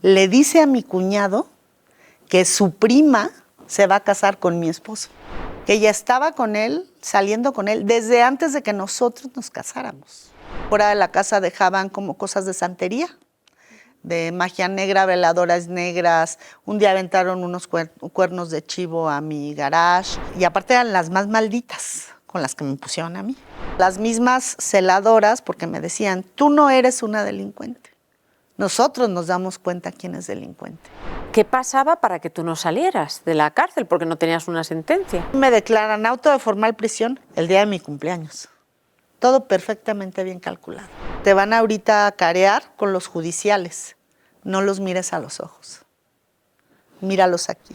le dice a mi cuñado que su prima se va a casar con mi esposo, que ella estaba con él, saliendo con él, desde antes de que nosotros nos casáramos. Fuera de la casa dejaban como cosas de santería, de magia negra, veladoras negras. Un día aventaron unos cuernos de chivo a mi garage y aparte eran las más malditas con las que me pusieron a mí. Las mismas celadoras, porque me decían, tú no eres una delincuente. Nosotros nos damos cuenta quién es delincuente. ¿Qué pasaba para que tú no salieras de la cárcel? Porque no tenías una sentencia. Me declaran auto de formal prisión el día de mi cumpleaños. Todo perfectamente bien calculado. Te van ahorita a carear con los judiciales. No los mires a los ojos. Míralos aquí.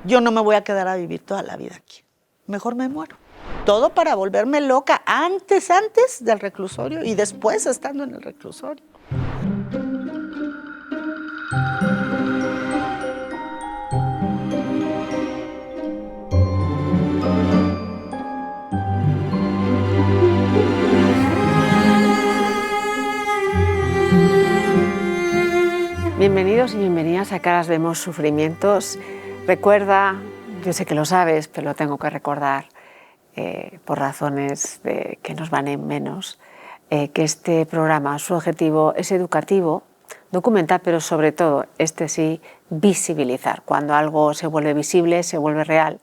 Yo no me voy a quedar a vivir toda la vida aquí. Mejor me muero. Todo para volverme loca antes del reclusorio y después estando en el reclusorio. Bienvenidos y bienvenidas a Caras Vemos Sufrimientos. Recuerda, yo sé que lo sabes, pero lo tengo que recordar por razones de que nos van en menos, que este programa, su objetivo es educativo, documental, pero sobre todo, sí, visibilizar. Cuando algo se vuelve visible, se vuelve real.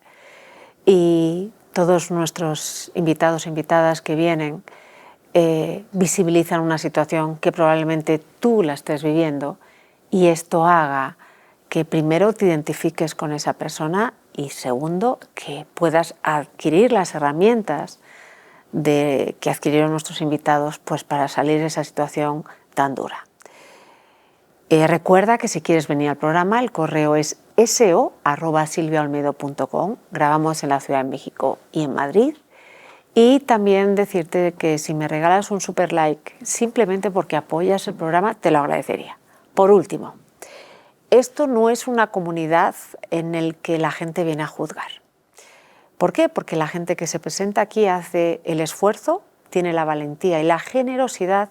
Y todos nuestros invitados e invitadas que vienen visibilizan una situación que probablemente tú la estés viviendo, y esto haga que primero te identifiques con esa persona y segundo, que puedas adquirir las herramientas que adquirieron nuestros invitados pues, para salir de esa situación tan dura. Recuerda que si quieres venir al programa, el correo es so@silviaolmedo.com. Grabamos en la Ciudad de México y en Madrid. Y también decirte que si me regalas un super like, simplemente porque apoyas el programa, te lo agradecería. Por último, esto no es una comunidad en la que la gente viene a juzgar. ¿Por qué? Porque la gente que se presenta aquí hace el esfuerzo, tiene la valentía y la generosidad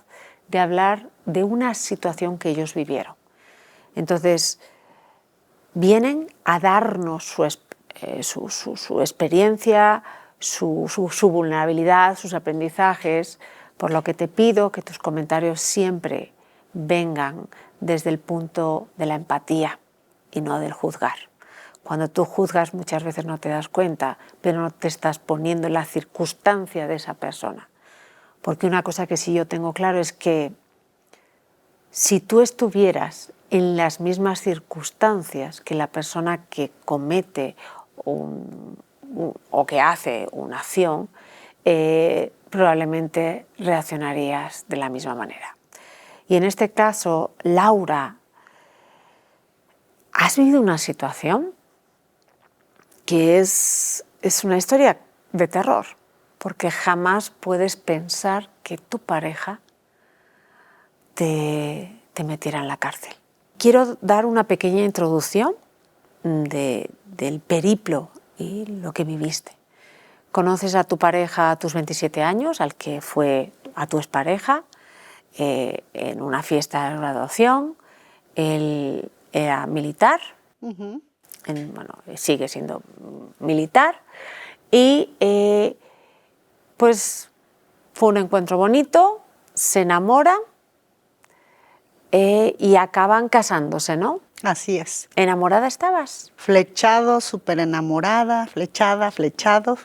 de hablar de una situación que ellos vivieron. Entonces, vienen a darnos su experiencia, su vulnerabilidad, sus aprendizajes, por lo que te pido que tus comentarios siempre vengan desde el punto de la empatía y no del juzgar. Cuando tú juzgas muchas veces no te das cuenta, pero no te estás poniendo en la circunstancia de esa persona. Porque una cosa que sí yo tengo claro es que si tú estuvieras en las mismas circunstancias que la persona que comete o que hace una acción, probablemente reaccionarías de la misma manera. Y en este caso, Laura, has vivido una situación que es una historia de terror, porque jamás puedes pensar que tu pareja te metiera en la cárcel. Quiero dar una pequeña introducción del periplo y lo que viviste. Conoces a tu pareja a tus 27 años, al que fue a tu expareja, en una fiesta de graduación. Él era militar, sigue siendo militar, y pues fue un encuentro bonito, se enamoran y acaban casándose, ¿no? Así es. ¿Enamorada estabas? Flechado, súper enamorada, flechado,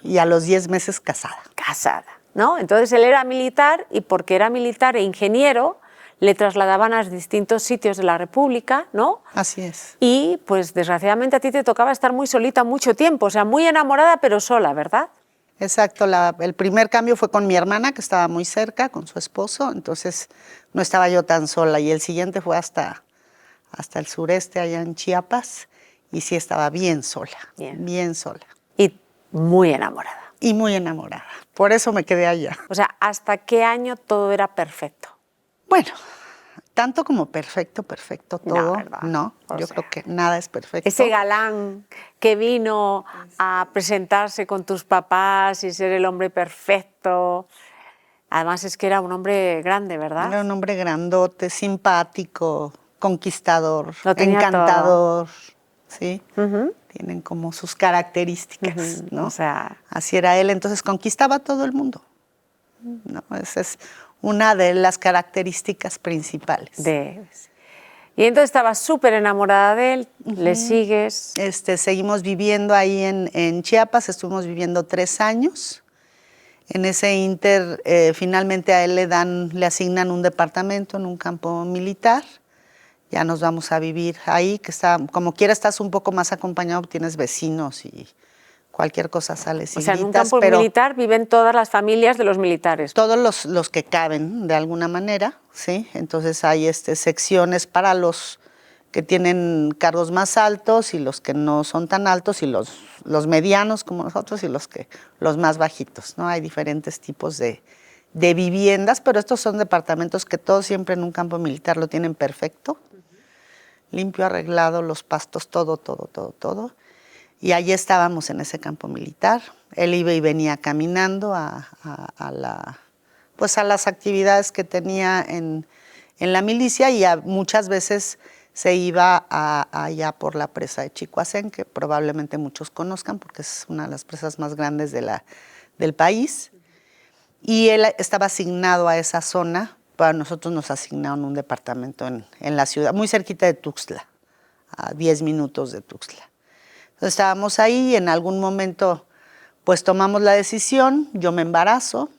y a los 10 meses casada. Casada, ¿no? Entonces él era militar y porque era militar e ingeniero, le trasladaban a distintos sitios de la República, ¿no? Así es. Y pues desgraciadamente a ti te tocaba estar muy solita mucho tiempo, o sea, muy enamorada pero sola, ¿verdad? Exacto, el primer cambio fue con mi hermana, que estaba muy cerca, con su esposo, entonces no estaba yo tan sola, y el siguiente fue hasta el sureste, allá en Chiapas, y sí estaba bien sola, bien sola. Y muy enamorada. Y muy enamorada, por eso me quedé allá. O sea, ¿hasta qué año todo era perfecto? Bueno, tanto como perfecto todo, ¿verdad? no, yo creo que nada es perfecto. Ese galán que vino a presentarse con tus papás y ser el hombre perfecto, además es que era un hombre grande, ¿verdad? Era un hombre grandote, simpático, conquistador, Lo tenía encantador, ¿sí? Tienen como sus características, ¿no? O sea, así era él, entonces conquistaba a todo el mundo, ¿no? Esa es una de las características principales. Y entonces estabas súper enamorada de él, le sigues. Seguimos viviendo ahí en Chiapas, estuvimos viviendo 3 años. En ese inter, finalmente a él le asignan un departamento en un campo militar. Ya nos vamos a vivir ahí, que está, como quiera estás un poco más acompañado, tienes vecinos y cualquier cosa sales y O sea, gritas, en un campo pero militar viven todas las familias de los militares. todos los que caben de alguna manera, ¿sí? Entonces hay secciones para los que tienen cargos más altos y los que no son tan altos y los medianos como nosotros y los más bajitos, ¿no? Hay diferentes tipos de viviendas, pero estos son departamentos que todos siempre en un campo militar lo tienen perfecto, limpio, arreglado, los pastos, todo. Y allí estábamos en ese campo militar. Él iba y venía caminando a las actividades que tenía en la milicia y muchas veces se iba allá por la presa de Chicoacén, que probablemente muchos conozcan porque es una de las presas más grandes del país. Y él estaba asignado a esa zona. Para nosotros nos asignaron un departamento en la ciudad, muy cerquita de Tuxtla, a 10 minutos de Tuxtla. Entonces estábamos ahí y en algún momento pues tomamos la decisión, yo me embarazo,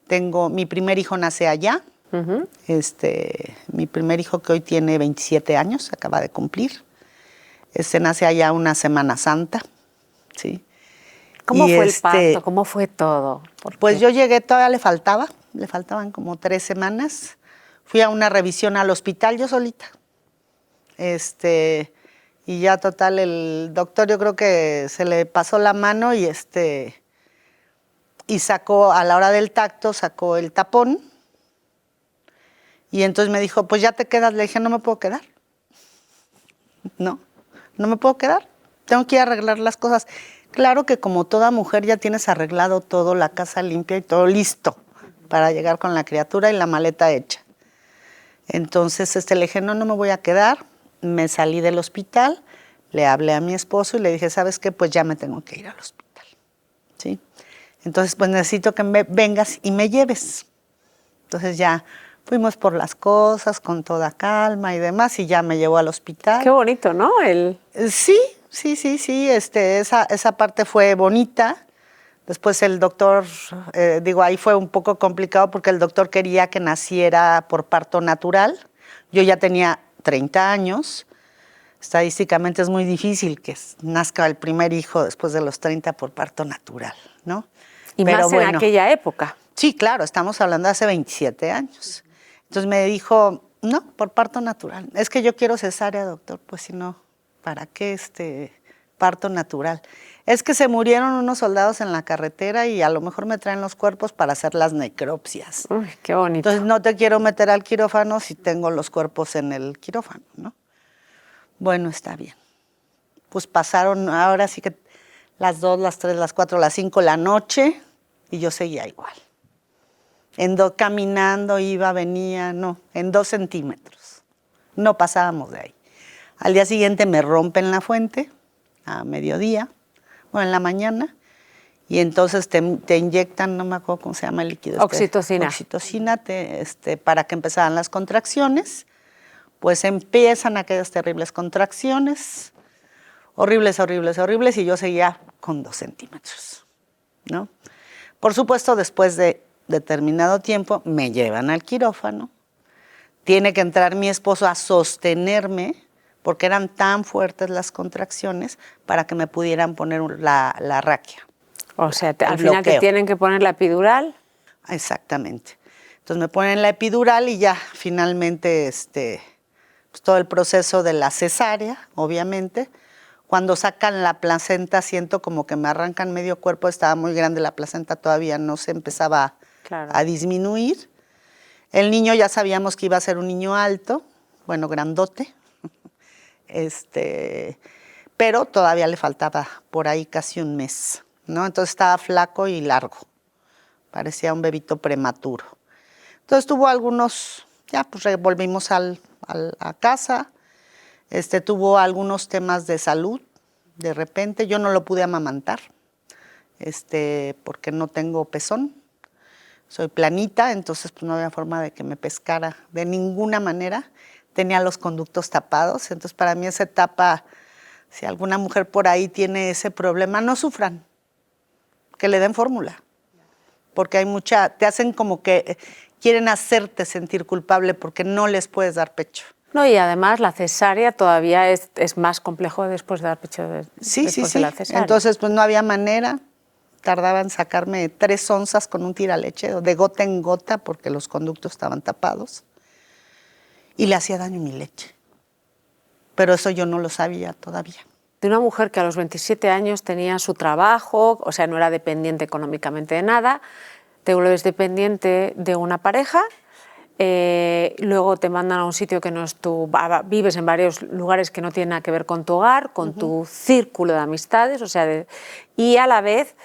mi primer hijo nace allá, mi primer hijo que hoy tiene 27 años, acaba de cumplir, nace allá una Semana Santa, ¿sí? ¿Cómo fue el parto? ¿Cómo fue todo? Pues yo llegué, todavía le faltaban como 3 semanas, fui a una revisión al hospital yo solita, y ya total el doctor yo creo que se le pasó la mano y sacó, a la hora del tacto, sacó el tapón y entonces me dijo, pues ya te quedas. Le dije, no me puedo quedar. No me puedo quedar. Tengo que ir a arreglar las cosas. Claro que como toda mujer ya tienes arreglado todo, la casa limpia y todo listo para llegar con la criatura y la maleta hecha. Entonces le dije, no me voy a quedar. Me salí del hospital, le hablé a mi esposo y le dije, ¿sabes qué? Pues ya me tengo que ir al hospital, ¿sí? Entonces, pues necesito que vengas y me lleves. Entonces ya fuimos por las cosas con toda calma y demás y ya me llevó al hospital. Qué bonito, ¿no? Sí, esa parte fue bonita. Después el doctor, ahí fue un poco complicado porque el doctor quería que naciera por parto natural. Yo ya tenía 30 años. Estadísticamente es muy difícil que nazca el primer hijo después de los 30 por parto natural, ¿no? Y pero más en aquella época. Sí, claro, estamos hablando de hace 27 años. Entonces me dijo, no, por parto natural. Es que yo quiero cesárea, doctor. Pues si no, ¿para qué parto natural? Es que se murieron unos soldados en la carretera y a lo mejor me traen los cuerpos para hacer las necropsias. Uy, qué bonito. Entonces no te quiero meter al quirófano si tengo los cuerpos en el quirófano, ¿no? Bueno, está bien. Pues pasaron ahora sí que las 2, las 3, las 4, las 5 de la noche y yo seguía igual. Caminando, iba, venía, no, en 2 centímetros. No pasábamos de ahí. Al día siguiente me rompen la fuente, a mediodía, bueno, en la mañana, y entonces te inyectan, no me acuerdo cómo se llama el líquido. Oxitocina. Oxitocina, para que empezaran las contracciones. Pues empiezan aquellas terribles contracciones, horribles, y yo seguía con 2 centímetros, ¿no? Por supuesto, después de determinado tiempo, me llevan al quirófano, tiene que entrar mi esposo a sostenerme, porque eran tan fuertes las contracciones, para que me pudieran poner la raquia. O sea, al final te tienen que poner la epidural. Exactamente. Entonces me ponen la epidural y ya, finalmente, pues todo el proceso de la cesárea, obviamente. Cuando sacan la placenta siento como que me arrancan medio cuerpo, estaba muy grande la placenta, todavía no se empezaba a disminuir. El niño ya sabíamos que iba a ser un niño alto, bueno, grandote, pero todavía le faltaba por ahí casi un mes, ¿no? Entonces estaba flaco y largo, parecía un bebito prematuro. Entonces tuvo algunos, ya pues volvimos al a casa. Tuvo algunos temas de salud. De repente yo no lo pude amamantar, porque no tengo pezón. Soy planita, entonces pues no había forma de que me pescara de ninguna manera. Tenía los conductos tapados, entonces para mí esa etapa, si alguna mujer por ahí tiene ese problema, no sufran, que le den fórmula, porque hay te hacen como que quieren hacerte sentir culpable porque no les puedes dar pecho. No, y además la cesárea todavía es más complejo después de dar pecho Sí. de la cesárea. Entonces pues no había manera. Tardaba en sacarme 3 onzas con un tiraleche, de gota en gota, porque los conductos estaban tapados. Y le hacía daño mi leche. Pero eso yo no lo sabía todavía. De una mujer que a los 27 años tenía su trabajo, o sea, no era dependiente económicamente de nada, te vuelves dependiente de una pareja, luego te mandan a un sitio que no es vives en varios lugares que no tienen nada que ver con tu hogar, con tu círculo de amistades, o sea, y a la vez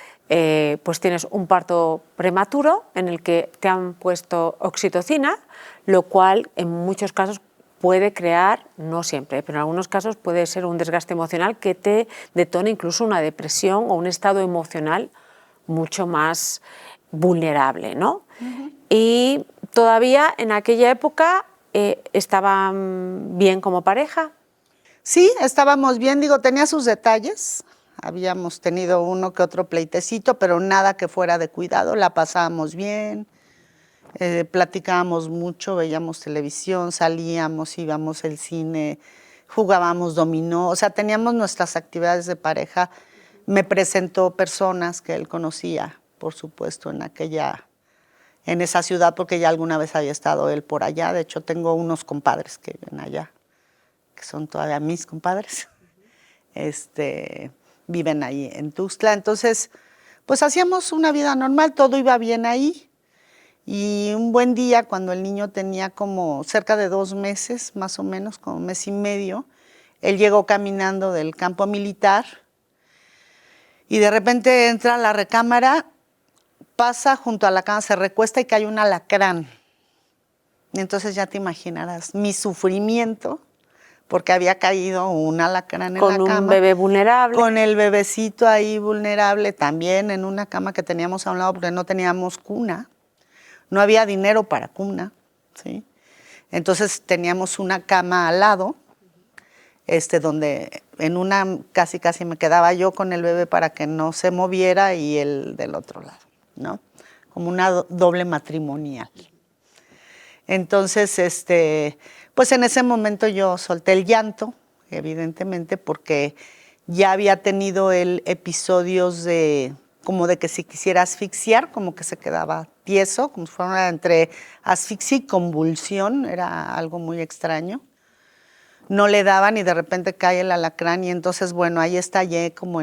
pues tienes un parto prematuro en el que te han puesto oxitocina, lo cual en muchos casos puede crear, no siempre, pero en algunos casos puede ser un desgaste emocional que te detone incluso una depresión o un estado emocional mucho más vulnerable, ¿no? Y todavía en aquella época estaban bien como pareja. Sí, estábamos bien, tenía sus detalles. Habíamos tenido uno que otro pleitecito, pero nada que fuera de cuidado, la pasábamos bien, platicábamos mucho, veíamos televisión, salíamos, íbamos al cine, jugábamos dominó, o sea, teníamos nuestras actividades de pareja. Me presentó personas que él conocía, por supuesto, en esa ciudad, porque ya alguna vez había estado él por allá. De hecho, tengo unos compadres que viven allá, que son todavía mis compadres. Viven ahí en Tuxtla. Entonces, pues hacíamos una vida normal, todo iba bien ahí. Y un buen día, cuando el niño tenía como cerca de 2 meses, más o menos, como 1 mes y medio, él llegó caminando del campo militar y de repente entra a la recámara, pasa junto a la cama, se recuesta y cae un alacrán. Y entonces ya te imaginarás mi sufrimiento, porque había caído un alacrán en la cama. Con un bebé vulnerable. Con el bebecito ahí vulnerable, también en una cama que teníamos a un lado porque no teníamos cuna. No había dinero para cuna, ¿sí? Entonces teníamos una cama al lado, donde en una casi me quedaba yo con el bebé para que no se moviera y él del otro lado, ¿no? Como una doble matrimonial. Entonces, pues en ese momento yo solté el llanto, evidentemente, porque ya había tenido él episodios como de que si quisiera asfixiar, como que se quedaba tieso, como si fuera entre asfixia y convulsión, era algo muy extraño. No le daban y de repente cae el alacrán y entonces, bueno, ahí estallé como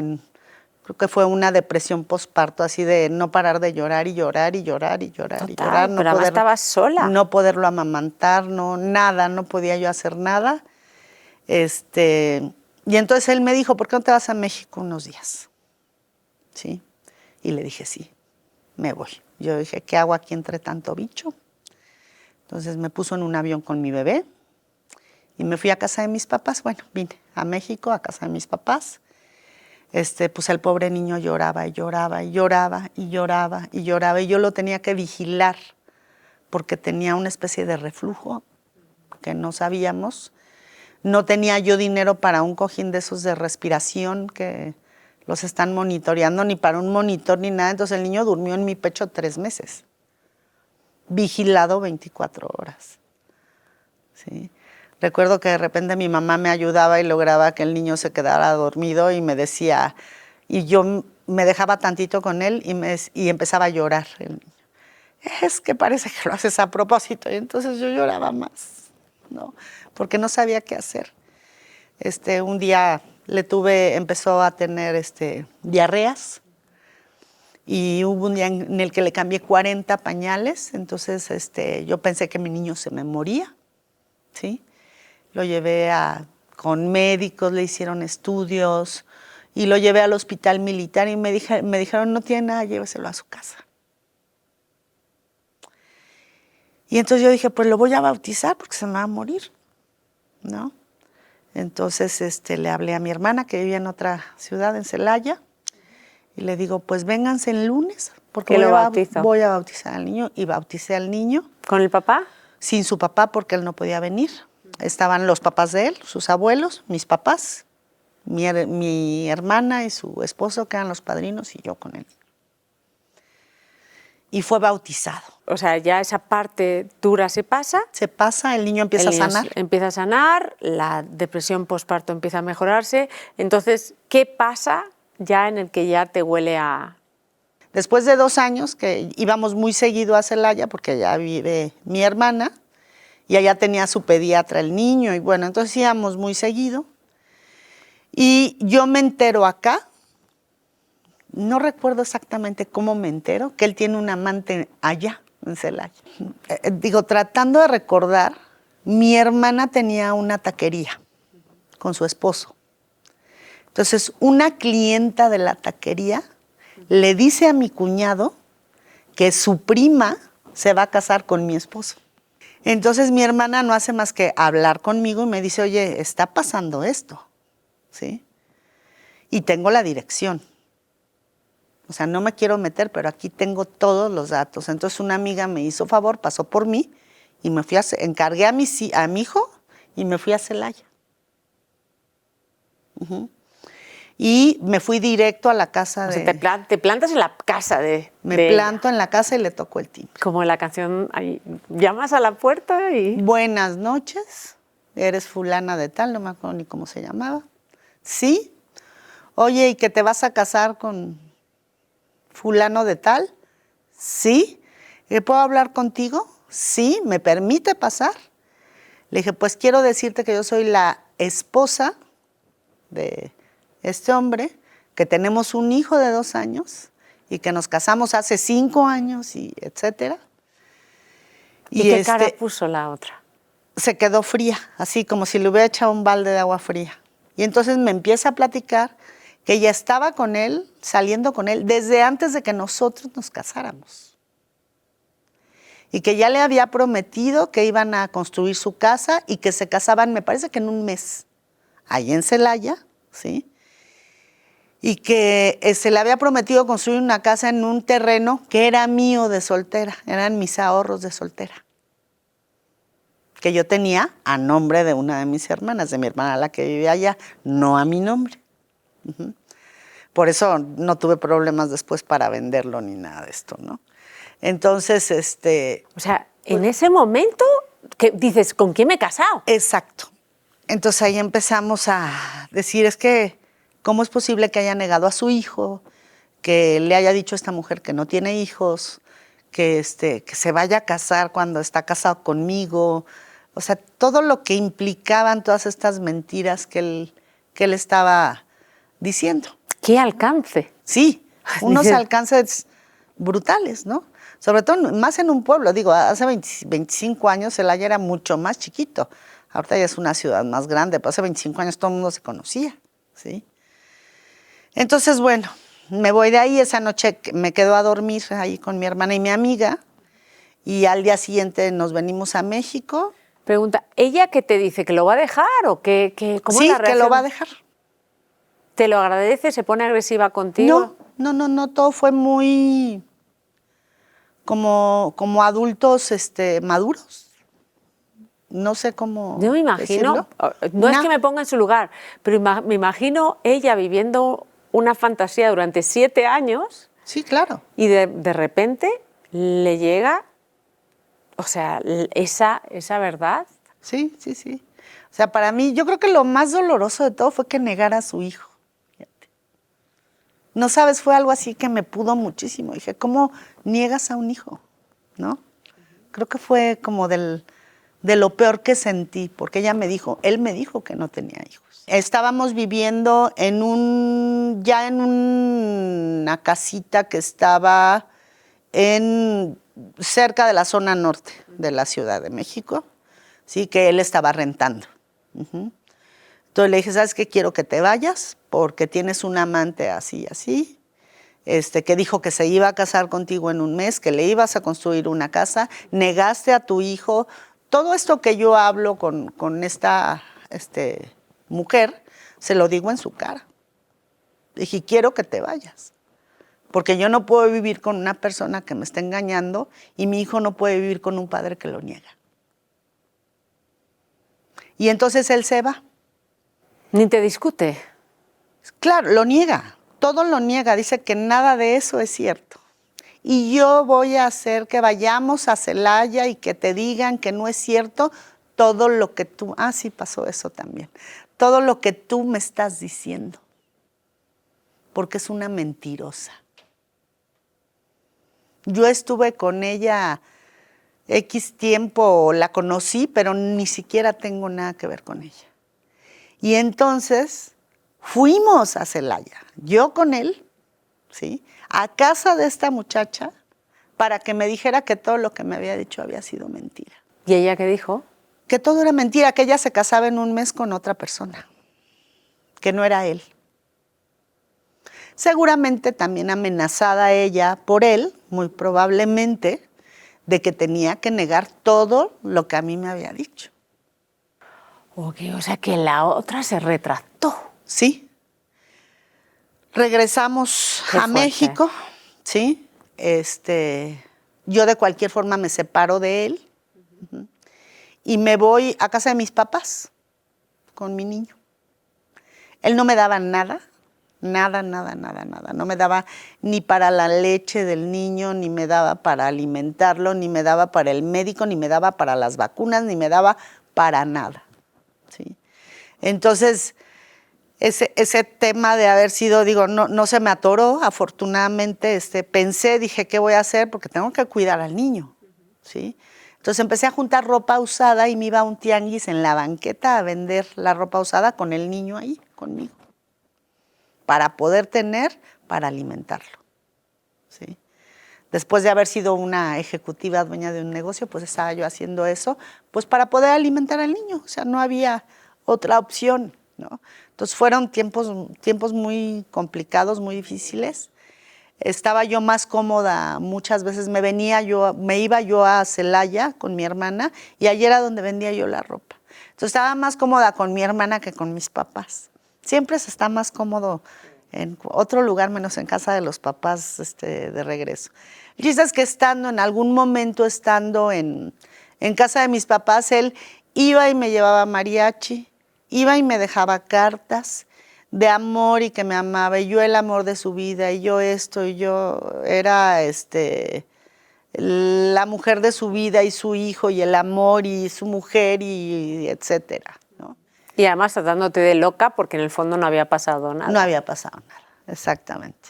creo que fue una depresión posparto, así de no parar de llorar y llorar y llorar y llorar. Total, y llorar. No pero estabas sola. No poderlo amamantar, nada, no podía yo hacer nada. Y entonces él me dijo, ¿por qué no te vas a México unos días? ¿Sí? Y le dije, sí, me voy. Yo dije, ¿qué hago aquí entre tanto bicho? Entonces me puso en un avión con mi bebé y me fui a casa de mis papás. Bueno, vine a México, a casa de mis papás. Pues el pobre niño lloraba y lloraba y lloraba y lloraba y lloraba y yo lo tenía que vigilar porque tenía una especie de reflujo que no sabíamos. No tenía yo dinero para un cojín de esos de respiración que los están monitoreando, ni para un monitor ni nada. Entonces el niño durmió en mi pecho 3 meses, vigilado 24 horas. ¿Sí? Recuerdo que de repente mi mamá me ayudaba y lograba que el niño se quedara dormido y me decía, y yo me dejaba tantito con él y empezaba a llorar el niño. Es que parece que lo haces a propósito. Y entonces yo lloraba más, ¿no? Porque no sabía qué hacer. Un día empezó a tener diarreas y hubo un día en el que le cambié 40 pañales, entonces yo pensé que mi niño se me moría, ¿sí? Lo llevé con médicos, le hicieron estudios y lo llevé al hospital militar y me dijeron, no tiene nada, lléveselo a su casa. Y entonces yo dije, pues lo voy a bautizar porque se me va a morir. ¿no? Entonces le hablé a mi hermana que vivía en otra ciudad, en Celaya, y le digo, pues vénganse el lunes, porque voy a bautizar al niño. Y bauticé al niño. ¿Con el papá? Sin su papá, porque él no podía venir. Estaban los papás de él, sus abuelos, mis papás, mi hermana y su esposo, que eran los padrinos, y yo con él. Y fue bautizado. O sea, ya esa parte dura se pasa. Se pasa, el niño empieza a sanar. Empieza a sanar, la depresión posparto empieza a mejorarse. Entonces, ¿qué pasa ya en el que ya te huele a...? Después de 2 años, que íbamos muy seguido a Celaya, porque allá vive mi hermana, y allá tenía su pediatra el niño, y bueno, entonces íbamos muy seguido. Y yo me entero acá, no recuerdo exactamente cómo me entero, que él tiene un amante allá, en Celaya. Tratando de recordar, mi hermana tenía una taquería con su esposo. Entonces, una clienta de la taquería le dice a mi cuñado que su prima se va a casar con mi esposo. Entonces, mi hermana no hace más que hablar conmigo y me dice, oye, está pasando esto, ¿sí? Y tengo la dirección. O sea, no me quiero meter, pero aquí tengo todos los datos. Entonces, una amiga me hizo favor, pasó por mí y me fui encargué a mi hijo y me fui a Celaya. Y me fui directo a la casa de... O sea, te plantas en la casa de... Me planto en la casa y le tocó el timbre. Como en la canción, ahí, llamas a la puerta y... Buenas noches, eres fulana de tal, no me acuerdo ni cómo se llamaba. Sí. Oye, ¿y que te vas a casar con fulano de tal? Sí. ¿Puedo hablar contigo? Sí. ¿Me permite pasar? Le dije, pues quiero decirte que yo soy la esposa de este hombre, que tenemos un hijo de 2 años y que nos casamos hace 5 años y etcétera. ¿Y qué cara puso la otra? Se quedó fría, así como si le hubiera echado un balde de agua fría. Y entonces me empieza a platicar que ella estaba con él, saliendo con él, desde antes de que nosotros nos casáramos. Y que ya le había prometido que iban a construir su casa y que se casaban, me parece que en un mes, ahí en Celaya, ¿sí? Y que se le había prometido construir una casa en un terreno que era mío de soltera, eran mis ahorros de soltera, que yo tenía a nombre de una de mis hermanas, de mi hermana la que vivía allá, no a mi nombre. Por eso no tuve problemas después para venderlo ni nada de esto, ¿no? Entonces, O sea, en ese momento, que dices, ¿con quién me he casado? Exacto. Entonces ahí empezamos a decir, es que, ¿cómo es posible que haya negado a su hijo, que le haya dicho a esta mujer que no tiene hijos, que se vaya a casar cuando está casado conmigo? O sea, todo lo que implicaban todas estas mentiras que él estaba diciendo. ¿Qué alcance? Sí, unos alcances brutales, ¿no? Sobre todo más en un pueblo. Digo, hace 25 años Celaya era mucho más chiquito. Ahorita ya es una ciudad más grande, pero hace 25 años todo el mundo se conocía, ¿sí? Entonces, bueno, me voy de ahí. Esa noche me quedo a dormir ahí con mi hermana y mi amiga, y al día siguiente nos venimos a México. Pregunta, ¿ella qué te dice? ¿Que lo va a dejar o cómo sí, es la reacción? que lo va a dejar. ¿Te lo agradece? ¿Se pone agresiva contigo? No, todo fue muy como adultos maduros. No sé cómo Yo me imagino, no es que me ponga en su lugar, pero me imagino ella viviendo una fantasía durante 7 años. Sí, claro. Y de repente le llega, o sea, esa verdad. Sí. O sea, para mí, yo creo que lo más doloroso de todo fue que negara a su hijo. Fíjate. No sabes, fue algo así que me pudo muchísimo. Dije, ¿cómo niegas a un hijo? ¿No? Creo que fue como de lo peor que sentí, porque él me dijo que no tenía hijos. Estábamos viviendo en una casita que estaba cerca de la zona norte de la Ciudad de México, sí, que él estaba rentando. Entonces le dije, ¿sabes qué? Quiero que te vayas porque tienes un amante así, que dijo que se iba a casar contigo en un mes, que le ibas a construir una casa, negaste a tu hijo. Todo esto que yo hablo con esta mujer, se lo digo en su cara. Dije, quiero que te vayas, porque yo no puedo vivir con una persona que me está engañando y mi hijo no puede vivir con un padre que lo niega. Y entonces él se va. Ni te discute. Claro, lo niega, todo lo niega, dice que nada de eso es cierto. Y yo voy a hacer que vayamos a Celaya y que te digan que no es cierto todo lo que tú... Ah, sí, pasó eso también. Todo lo que tú me estás diciendo. Porque es una mentirosa. Yo estuve con ella X tiempo, la conocí, pero ni siquiera tengo nada que ver con ella. Y entonces fuimos a Celaya, yo con él, ¿sí?, a casa de esta muchacha para que me dijera que todo lo que me había dicho había sido mentira. ¿Y ella qué dijo? Que todo era mentira, que ella se casaba en un mes con otra persona, que no era él. Seguramente también amenazada ella por él, muy probablemente, de que tenía que negar todo lo que a mí me había dicho. Ok, o sea que la otra se retractó. Sí. Regresamos Qué a fuerte. México, ¿sí? Yo de cualquier forma me separo de él y me voy a casa de mis papás con mi niño. Él no me daba nada. Nada. No me daba ni para la leche del niño, ni me daba para alimentarlo, ni me daba para el médico, ni me daba para las vacunas, ni me daba para nada. ¿Sí? Entonces, ese tema de haber sido, digo, no se me atoró, afortunadamente, pensé, dije, ¿qué voy a hacer? Porque tengo que cuidar al niño, ¿sí? Entonces empecé a juntar ropa usada y me iba a un tianguis en la banqueta a vender la ropa usada con el niño ahí, conmigo, para poder tener, para alimentarlo, ¿sí? Después de haber sido una ejecutiva dueña de un negocio, pues estaba yo haciendo eso, pues para poder alimentar al niño, o sea, no había otra opción, ¿no? Entonces fueron tiempos muy complicados, muy difíciles. Estaba yo más cómoda, muchas veces me iba yo a Celaya con mi hermana y allí era donde vendía yo la ropa. Entonces estaba más cómoda con mi hermana que con mis papás. Siempre se está más cómodo en otro lugar menos en casa de los papás de regreso. El chiste es que en algún momento estando en casa de mis papás, él iba y me llevaba mariachi, iba y me dejaba cartas de amor y que me amaba, y yo el amor de su vida, y yo esto, y yo era la mujer de su vida y su hijo, y el amor y su mujer, y etcétera, ¿no? Y además tratándote de loca porque en el fondo no había pasado nada. No había pasado nada, exactamente.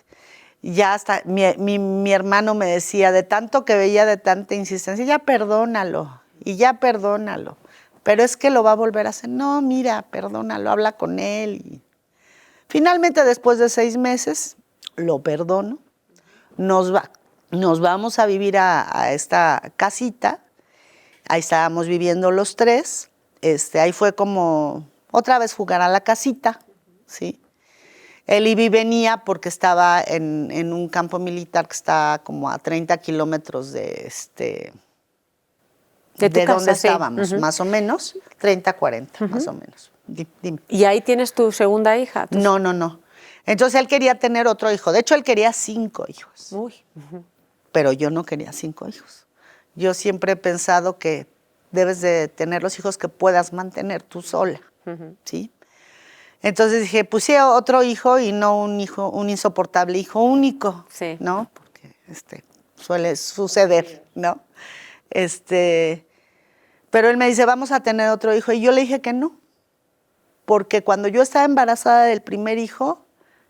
Ya hasta mi hermano me decía, de tanto que veía, de tanta insistencia, ya perdónalo, y ya perdónalo. Pero es que lo va a volver a hacer. No, mira, perdónalo, habla con él. Y finalmente, después de 6 meses, lo perdono. Nos vamos a vivir a esta casita. Ahí estábamos viviendo los 3. Ahí fue como otra vez jugar a la casita, ¿sí? Él iba y venía porque estaba en un campo militar que está como a 30 kilómetros de donde estábamos, sí. más o menos, 30, 40, más o menos. Dime. ¿Y ahí tienes tu segunda hija? No. Entonces él quería tener otro hijo. De hecho, él quería 5 hijos. Uy. Pero yo no quería 5 hijos. Yo siempre he pensado que debes de tener los hijos que puedas mantener tú sola, ¿sí? Entonces dije, pues sí, otro hijo y no un insoportable hijo único, sí, ¿no? Porque suele suceder, ¿no? Pero él me dice, vamos a tener otro hijo. Y yo le dije que no, porque cuando yo estaba embarazada del primer hijo,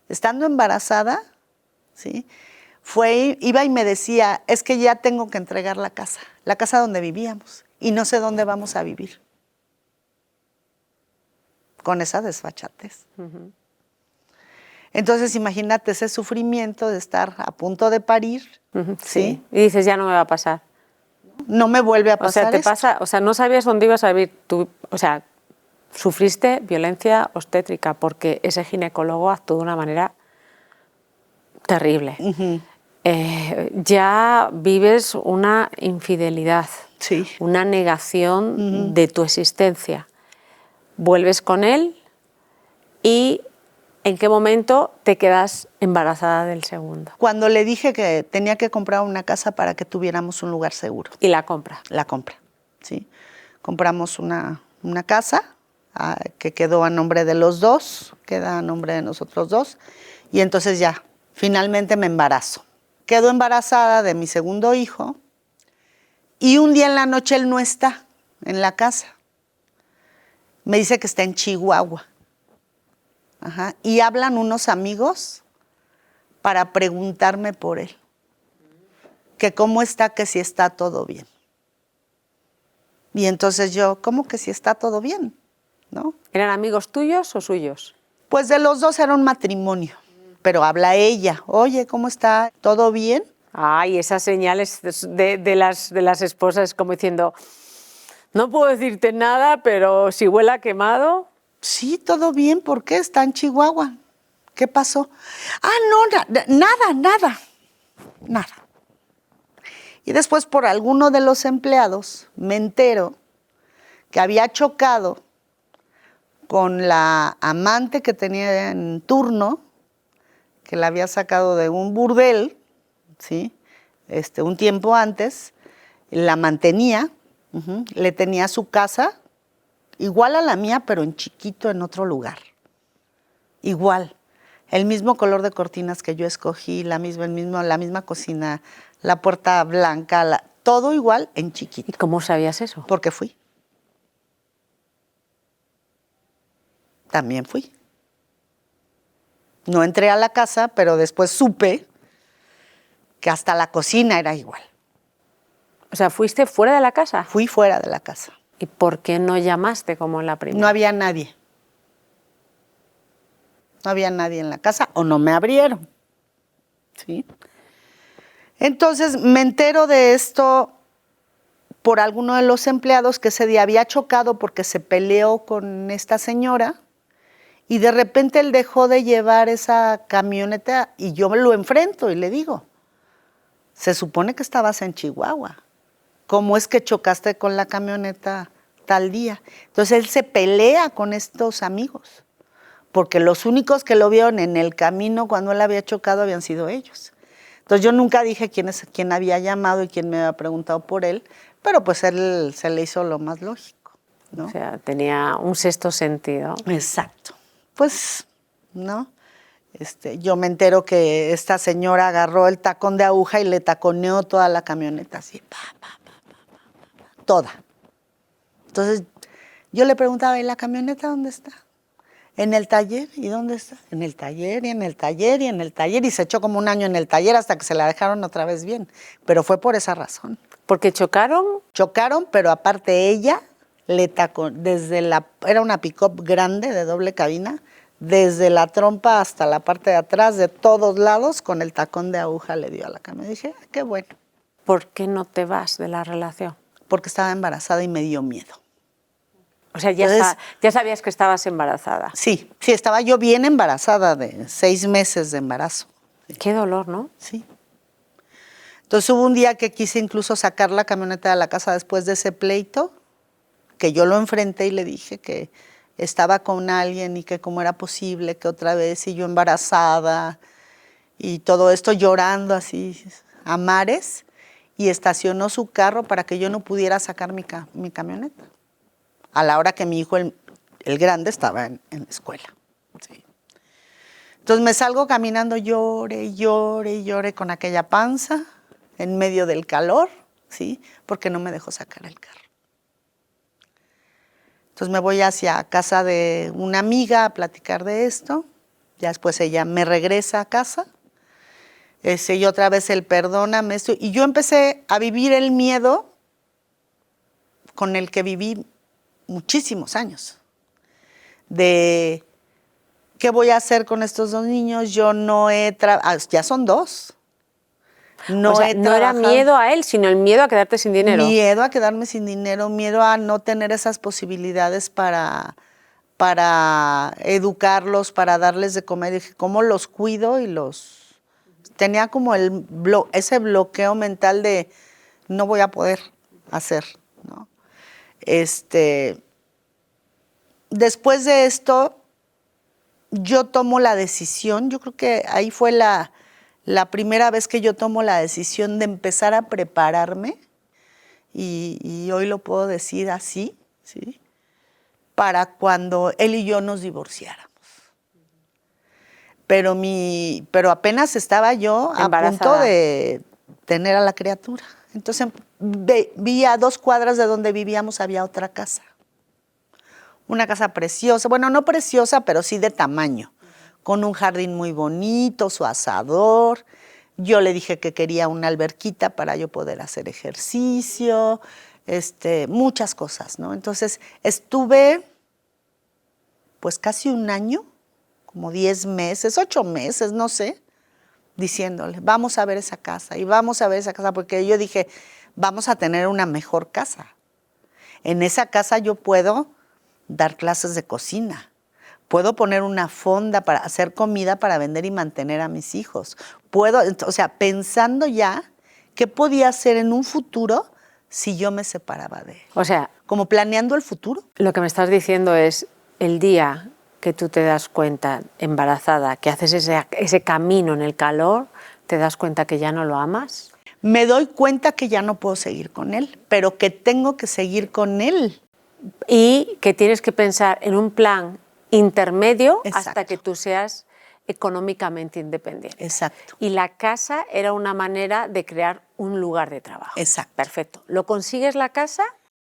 estando embarazada, ¿sí?, iba y me decía, es que ya tengo que entregar la casa donde vivíamos, y no sé dónde vamos a vivir. Con esa desfachatez. Entonces, imagínate ese sufrimiento de estar a punto de parir, ¿sí? Y dices, ya no me va a pasar. No me vuelve a pasar no sabías dónde ibas a vivir. Tú, sufriste violencia obstétrica porque ese ginecólogo actuó de una manera terrible. Ya vives una infidelidad, sí, una negación de tu existencia. vuelves con él y ¿en qué momento te quedas embarazada del segundo? Cuando le dije que tenía que comprar una casa para que tuviéramos un lugar seguro. Y la compra. La compra, ¿sí? Compramos una casa que quedó a nombre de los dos, queda a nombre de nosotros dos, y entonces ya, finalmente me embarazo. Quedo embarazada de mi segundo hijo y un día en la noche él no está en la casa. Me dice que está en Chihuahua. Ajá. Y hablan unos amigos para preguntarme por él. Que cómo está, que si está todo bien. Y entonces yo, ¿cómo que si está todo bien? ¿No? ¿Eran amigos tuyos o suyos? Pues de los dos era un matrimonio. Pero habla ella, oye, ¿cómo está? ¿Todo bien? Ay, esas señales de las esposas como diciendo, no puedo decirte nada, pero si huele a quemado. Sí, todo bien, ¿por qué? Está en Chihuahua. ¿Qué pasó? Ah, no, nada. Y después por alguno de los empleados me entero que había chocado con la amante que tenía en turno, que la había sacado de un burdel, ¿sí? Un tiempo antes, la mantenía, le tenía su casa, igual a la mía, pero en chiquito en otro lugar. Igual. El mismo color de cortinas que yo escogí, la misma cocina, la puerta blanca, todo igual en chiquito. ¿Y cómo sabías eso? Porque fui. También fui. No entré a la casa, pero después supe que hasta la cocina era igual. O sea, ¿fuiste fuera de la casa? Fui fuera de la casa. ¿Y por qué no llamaste como en la primera? No había nadie. No había nadie en la casa o no me abrieron. ¿Sí? Entonces me entero de esto por alguno de los empleados que ese día había chocado porque se peleó con esta señora y de repente él dejó de llevar esa camioneta y yo lo enfrento y le digo, se supone que estabas en Chihuahua. ¿Cómo es que chocaste con la camioneta tal día? Entonces él se pelea con estos amigos, porque los únicos que lo vieron en el camino cuando él había chocado habían sido ellos. Entonces yo nunca dije quién había llamado y quién me había preguntado por él, pero pues él se le hizo lo más lógico, ¿no? O sea, tenía un sexto sentido. Exacto. Pues, ¿no? Yo me entero que esta señora agarró el tacón de aguja y le taconeó toda la camioneta, así, toda. Entonces, yo le preguntaba, ¿y la camioneta dónde está? En el taller, ¿y dónde está? En el taller, y en el taller, y en el taller, y se echó como un año en el taller hasta que se la dejaron otra vez bien. Pero fue por esa razón. ¿Porque chocaron? Chocaron, pero aparte ella le tacó, era una pick-up grande de doble cabina, desde la trompa hasta la parte de atrás, de todos lados, con el tacón de aguja le dio a la cama. Y dije, qué bueno. ¿Por qué no te vas de la relación? Porque estaba embarazada y me dio miedo. O sea, ya sabías que estabas embarazada. Sí, estaba yo bien embarazada, de 6 meses de embarazo. Qué dolor, ¿no? Sí. Entonces hubo un día que quise incluso sacar la camioneta de la casa después de ese pleito, que yo lo enfrenté y le dije que estaba con alguien y que cómo era posible que otra vez, y yo embarazada, y todo esto llorando así a mares, y estacionó su carro para que yo no pudiera sacar mi camioneta, a la hora que mi hijo, el grande, estaba en la escuela. Sí. Entonces me salgo caminando, llore con aquella panza, en medio del calor, ¿sí? Porque no me dejó sacar el carro. Entonces me voy hacia casa de una amiga a platicar de esto. Ya después ella me regresa a casa. Y otra vez él, perdóname esto. Y yo empecé a vivir el miedo con el que viví muchísimos años. De qué voy a hacer con estos 2 niños. Yo no he ya son 2. No era miedo a él, sino el miedo a quedarte sin dinero. Miedo a quedarme sin dinero, miedo a no tener esas posibilidades para educarlos, para darles de comer. Dije, ¿cómo los cuido? Tenía como ese bloqueo mental de no voy a poder hacer, ¿no? después de esto, yo tomo la decisión, yo creo que ahí fue la primera vez que yo tomo la decisión de empezar a prepararme, y hoy lo puedo decir así, ¿sí? Para cuando él y yo nos divorciáramos. Pero apenas estaba yo a punto de tener a la criatura. Entonces vi a 2 cuadras de donde vivíamos había otra casa. Una casa preciosa, bueno, no preciosa, pero sí de tamaño, con un jardín muy bonito, su asador. Yo le dije que quería una alberquita para yo poder hacer ejercicio, muchas cosas, ¿no? Entonces estuve pues casi un año, como 10 meses, 8 meses, no sé, diciéndole, vamos a ver esa casa y vamos a ver esa casa, porque yo dije, vamos a tener una mejor casa. En esa casa yo puedo dar clases de cocina, puedo poner una fonda para hacer comida para vender y mantener a mis hijos. Puedo, o sea, pensando ya qué podía hacer en un futuro si yo me separaba de él. O sea, como planeando el futuro. Lo que me estás diciendo es el día que tú te das cuenta, embarazada, que haces ese camino en el calor, ¿te das cuenta que ya no lo amas? Me doy cuenta que ya no puedo seguir con él, pero que tengo que seguir con él. Y que tienes que pensar en un plan intermedio. Exacto. Hasta que tú seas económicamente independiente. Exacto. Y la casa era una manera de crear un lugar de trabajo. Exacto. Perfecto. ¿Lo consigues la casa?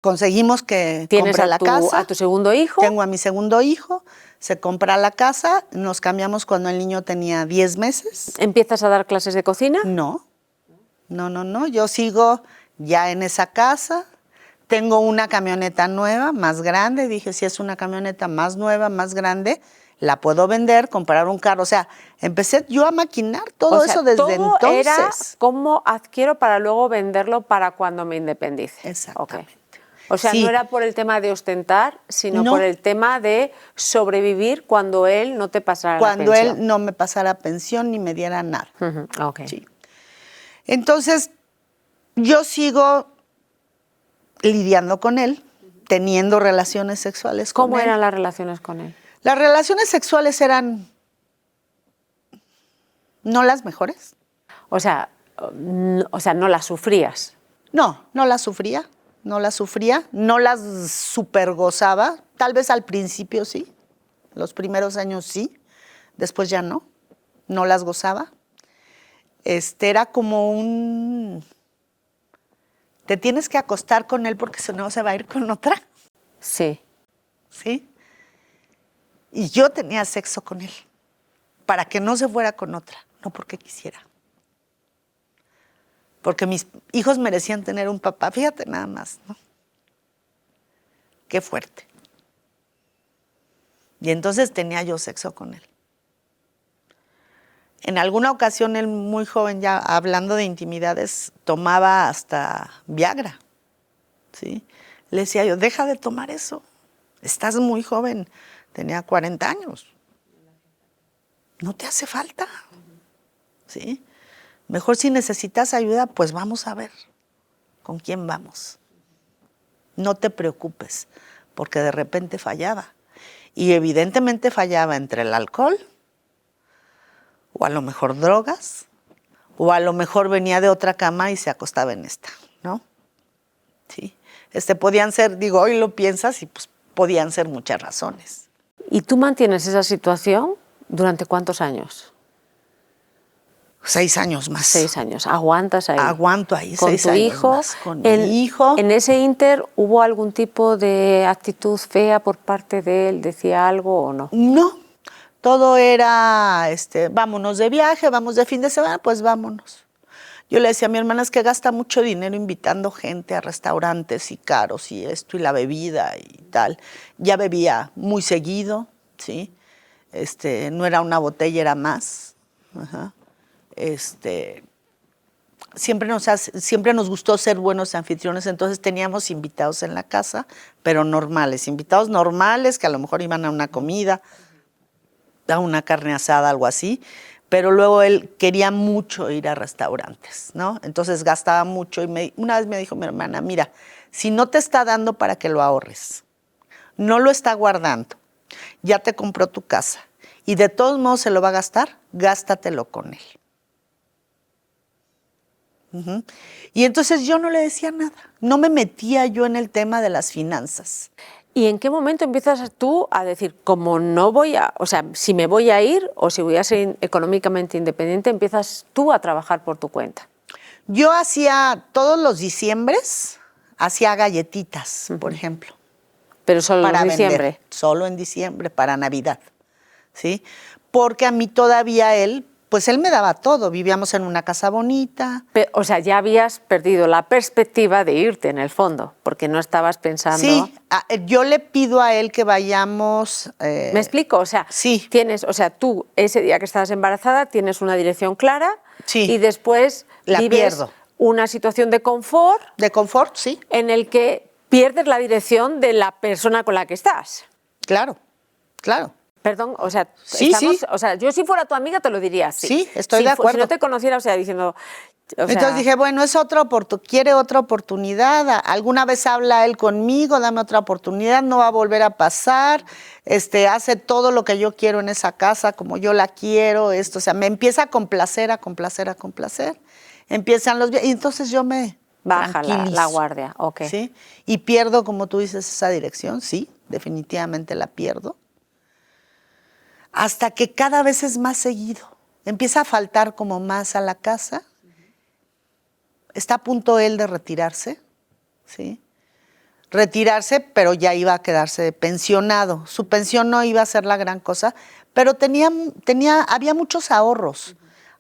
Conseguimos que compre la casa. ¿A tu segundo hijo? Tengo a mi segundo hijo, se compra la casa, nos cambiamos cuando el niño tenía 10 meses. ¿Empiezas a dar clases de cocina? No, yo sigo ya en esa casa. Tengo una camioneta nueva, más grande. Dije, si es una camioneta más nueva, más grande, la puedo vender, comprar un carro. O sea, empecé yo a maquinar todo eso desde todo entonces. Era cómo adquiero para luego venderlo para cuando me independice. Exactamente. Okay. O sea, sí. No era por el tema de ostentar, sino por el tema de sobrevivir cuando él no te pasara la pensión. Cuando él no me pasara pensión ni me diera nada. Okay. Sí. Entonces, yo sigo lidiando con él, teniendo relaciones sexuales con él. ¿Cómo eran las relaciones con él? Las relaciones sexuales eran no las mejores. O sea, no las sufrías. No las sufría, no las supergozaba. Tal vez al principio sí, los primeros años sí, después ya no las gozaba. Era como te tienes que acostar con él porque si no se va a ir con otra. Sí. ¿Sí? Y yo tenía sexo con él para que no se fuera con otra, no porque quisiera. Porque mis hijos merecían tener un papá, fíjate nada más, ¿no? Qué fuerte. Y entonces tenía yo sexo con él. En alguna ocasión, él muy joven, ya hablando de intimidades, tomaba hasta Viagra, ¿sí? Le decía yo, deja de tomar eso, estás muy joven, tenía 40 años, no te hace falta, ¿sí? Mejor si necesitas ayuda, pues vamos a ver con quién vamos. No te preocupes, porque de repente fallaba. Y evidentemente fallaba entre el alcohol, o a lo mejor drogas, o a lo mejor venía de otra cama y se acostaba en esta, ¿no? Sí. Podían ser, digo, hoy lo piensas y pues podían ser muchas razones. ¿Y tú mantienes esa situación durante cuántos años? 6 años más. 6 años. ¿Aguantas ahí? Aguanto ahí, ¿Con 6 tu años hijo? Más. Con mi hijo. ¿En ese inter hubo algún tipo de actitud fea por parte de él? ¿Decía algo o no? No. Todo era, vámonos de viaje, vamos de fin de semana, pues vámonos. Yo le decía a mi hermana, es que gasta mucho dinero invitando gente a restaurantes y caros y esto y la bebida y tal. Ya bebía muy seguido, ¿sí? No era una botella, era más. Ajá. Siempre nos gustó ser buenos anfitriones, entonces teníamos invitados en la casa, pero normales, invitados normales que a lo mejor iban a una comida, a una carne asada, algo así, pero luego él quería mucho ir a restaurantes, ¿no? Entonces gastaba mucho y una vez me dijo mi hermana, mira, si no te está dando para que lo ahorres, no lo está guardando, ya te compró tu casa y de todos modos se lo va a gastar, gástatelo con él. Y entonces yo no le decía nada, no me metía yo en el tema de las finanzas. ¿Y en qué momento empiezas tú a decir, como no voy a, o sea, si me voy a ir o si voy a ser económicamente independiente, empiezas tú a trabajar por tu cuenta? Yo hacía todos los diciembres, hacía galletitas, por ejemplo. Pero solo en diciembre. Vender, solo en diciembre, para Navidad, ¿sí? Porque a mí todavía él me daba todo. Vivíamos en una casa bonita. O sea, ya habías perdido la perspectiva de irte en el fondo, porque no estabas pensando... Sí, yo le pido a él que vayamos... ¿Me explico? O sea, sí. Tú ese día que estabas embarazada tienes una dirección clara, sí. Y después la vives pierdo. Una situación de confort. De confort, sí. En el que pierdes la dirección de la persona con la que estás. Claro, claro. Perdón, o sea, sí. O sea, yo si fuera tu amiga te lo diría así. Sí, estoy de acuerdo. Si no te conociera, o sea, diciendo... Entonces dije, bueno, quiere otra oportunidad. Alguna vez habla él conmigo, dame otra oportunidad, no va a volver a pasar. Hace todo lo que yo quiero en esa casa, como yo la quiero. O sea, me empieza a complacer. Empiezan los viajes. Y entonces yo me baja la guardia, ok. ¿Sí? Y pierdo, como tú dices, esa dirección. Sí, definitivamente la pierdo. Hasta que cada vez es más seguido. Empieza a faltar como más a la casa. Está a punto él de retirarse, ¿sí? Retirarse, pero ya iba a quedarse pensionado. Su pensión no iba a ser la gran cosa, pero había muchos ahorros.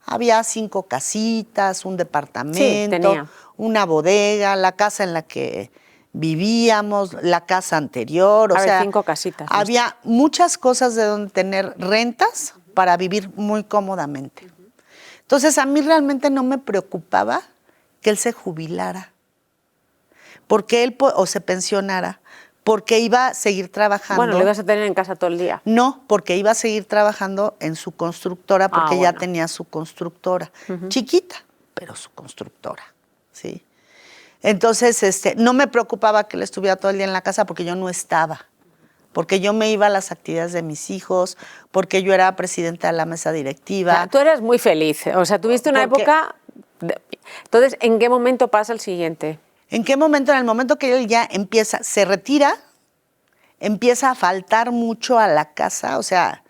Había 5 casitas, un departamento, una bodega, la casa en la que vivíamos, la casa anterior. O sea, 5 casitas. Había muchas cosas de donde tener rentas para vivir muy cómodamente. Entonces, a mí realmente no me preocupaba que él se jubilara, porque él o se pensionara, porque iba a seguir trabajando. Bueno, lo ibas a tener en casa todo el día. No, porque iba a seguir trabajando en su constructora, porque ya tenía su constructora, chiquita, pero su constructora, ¿sí? Entonces, no me preocupaba que él estuviera todo el día en la casa porque yo no estaba, porque yo me iba a las actividades de mis hijos, porque yo era presidenta de la mesa directiva. O sea, tú eres muy feliz, o sea, tuviste una época... Entonces, ¿en qué momento pasa el siguiente? ¿En qué momento? En el momento que él ya se retira, empieza a faltar mucho a la casa, o sea,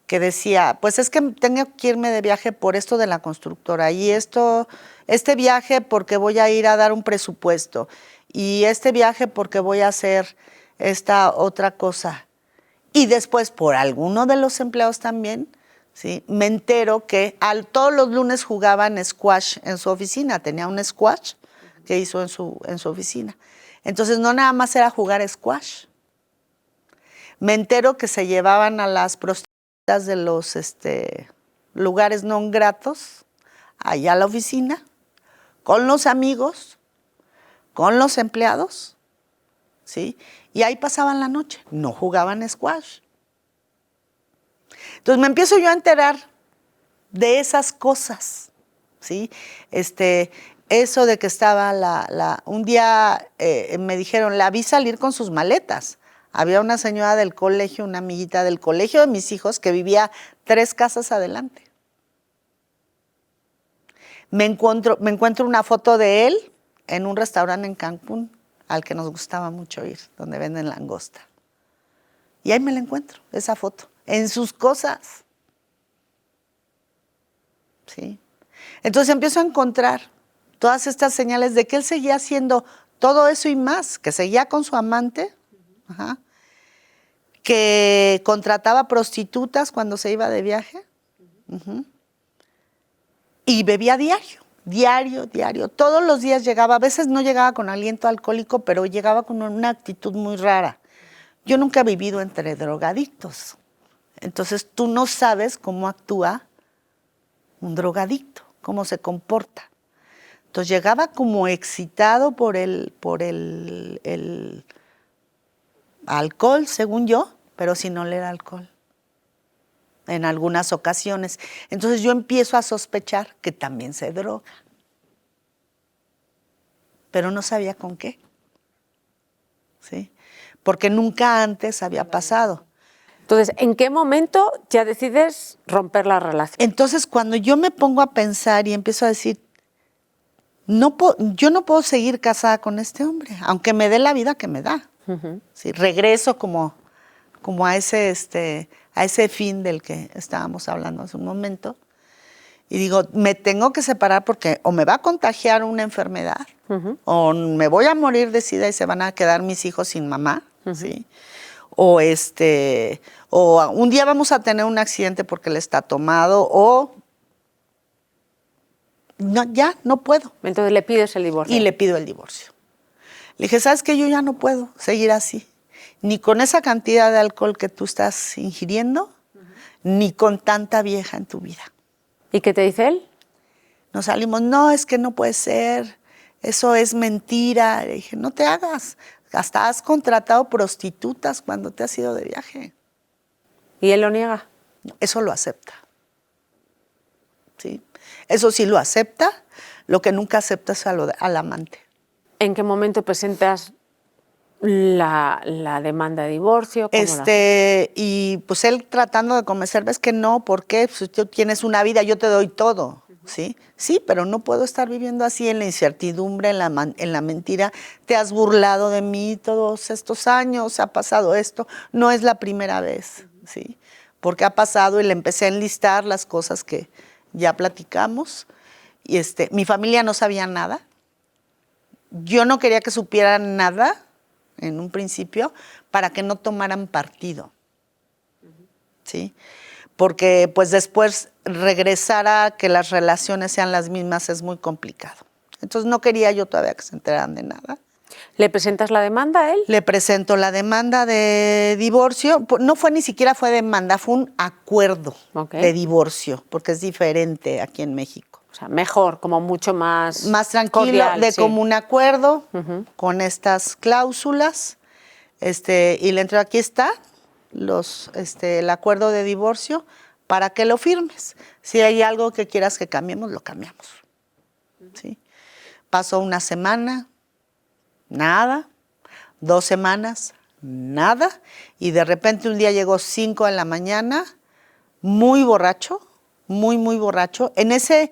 que decía, pues es que tengo que irme de viaje por esto de la constructora, y este viaje porque voy a ir a dar un presupuesto, y este viaje porque voy a hacer esta otra cosa. Y después, por alguno de los empleados también, ¿sí? Me entero que todos los lunes jugaban squash en su oficina. Tenía un squash que hizo en su oficina. Entonces, no nada más era jugar squash. Me entero que se llevaban a las prostitutas de los lugares no gratos allá a la oficina, con los amigos, con los empleados, ¿sí? Y ahí pasaban la noche. No jugaban squash. Entonces me empiezo yo a enterar de esas cosas, ¿sí? Eso de que estaba un día me dijeron, la vi salir con sus maletas. Había una señora del colegio, una amiguita del colegio de mis hijos que vivía 3 casas adelante. Me encuentro una foto de él en un restaurante en Cancún, al que nos gustaba mucho ir, donde venden langosta. Y ahí me la encuentro, esa foto, en sus cosas. ¿Sí? Entonces empiezo a encontrar todas estas señales de que él seguía haciendo todo eso y más, que seguía con su amante, que contrataba prostitutas cuando se iba de viaje, y bebía diario. Todos los días llegaba, a veces no llegaba con aliento alcohólico, pero llegaba con una actitud muy rara. Yo nunca he vivido entre drogadictos, entonces tú no sabes cómo actúa un drogadicto, cómo se comporta. Entonces llegaba como excitado por el alcohol, según yo, pero sin oler alcohol, en algunas ocasiones. Entonces yo empiezo a sospechar que también se droga, pero no sabía con qué, ¿sí? porque nunca antes había pasado. Entonces, ¿en qué momento ya decides romper la relación? Entonces, cuando yo me pongo a pensar y empiezo a decir, yo no puedo seguir casada con este hombre, aunque me dé la vida que me da. ¿Sí? Regreso como a ese fin del que estábamos hablando hace un momento. Y digo, me tengo que separar porque o me va a contagiar una enfermedad, o me voy a morir de sida y se van a quedar mis hijos sin mamá, ¿sí? O un día vamos a tener un accidente porque él está tomado, o no, ya no puedo. Entonces le pides el divorcio. Y le pido el divorcio. Le dije, ¿sabes qué? Yo ya no puedo seguir así. Ni con esa cantidad de alcohol que tú estás ingiriendo, ni con tanta vieja en tu vida. ¿Y qué te dice él? Nos salimos, no, es que no puede ser, eso es mentira. Le dije, no te hagas, hasta has contratado prostitutas cuando te has ido de viaje. ¿Y él lo niega? Eso lo acepta. ¿Sí? Eso sí lo acepta, lo que nunca acepta es al amante. ¿En qué momento presentas la demanda de divorcio? Y pues él tratando de convencerme, es que no, ¿por qué? Pues tú tienes una vida, yo te doy todo, ¿sí? Sí, pero no puedo estar viviendo así en la incertidumbre, en la mentira. Te has burlado de mí todos estos años, ha pasado esto, no es la primera vez, ¿sí? Porque ha pasado y le empecé a enlistar las cosas que ya platicamos. Y mi familia no sabía nada. Yo no quería que supieran nada en un principio, para que no tomaran partido, ¿sí? Porque pues después regresar a que las relaciones sean las mismas es muy complicado. Entonces no quería yo todavía que se enteraran de nada. ¿Le presentas la demanda a él? Le presento la demanda de divorcio. No fue ni siquiera fue demanda, fue un acuerdo de divorcio, porque es diferente aquí en México. O sea, mejor, como mucho más tranquilo, cordial, de común acuerdo, con estas cláusulas. Y le entro, aquí está el acuerdo de divorcio para que lo firmes. Si hay algo que quieras que cambiemos, lo cambiamos. ¿Sí? Pasó una semana, nada. 2 semanas, nada. Y de repente un día llegó 5 de la mañana, muy borracho, muy borracho. En ese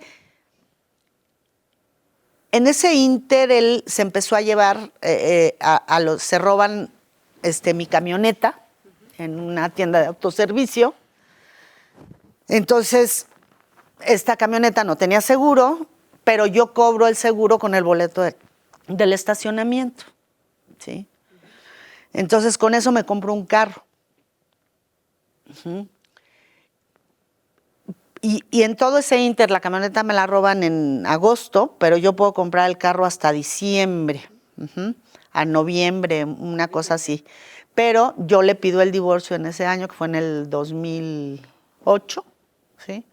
ínter, él se empezó a llevar, se roban mi camioneta en una tienda de autoservicio. Entonces, esta camioneta no tenía seguro, pero yo cobro el seguro con el boleto del estacionamiento, ¿sí? Entonces, con eso me compro un carro. Y en todo ese ínter, la camioneta me la roban en agosto, pero yo puedo comprar el carro hasta diciembre, a noviembre, una cosa así. Pero yo le pido el divorcio en ese año, que fue en el 2008, ¿sí?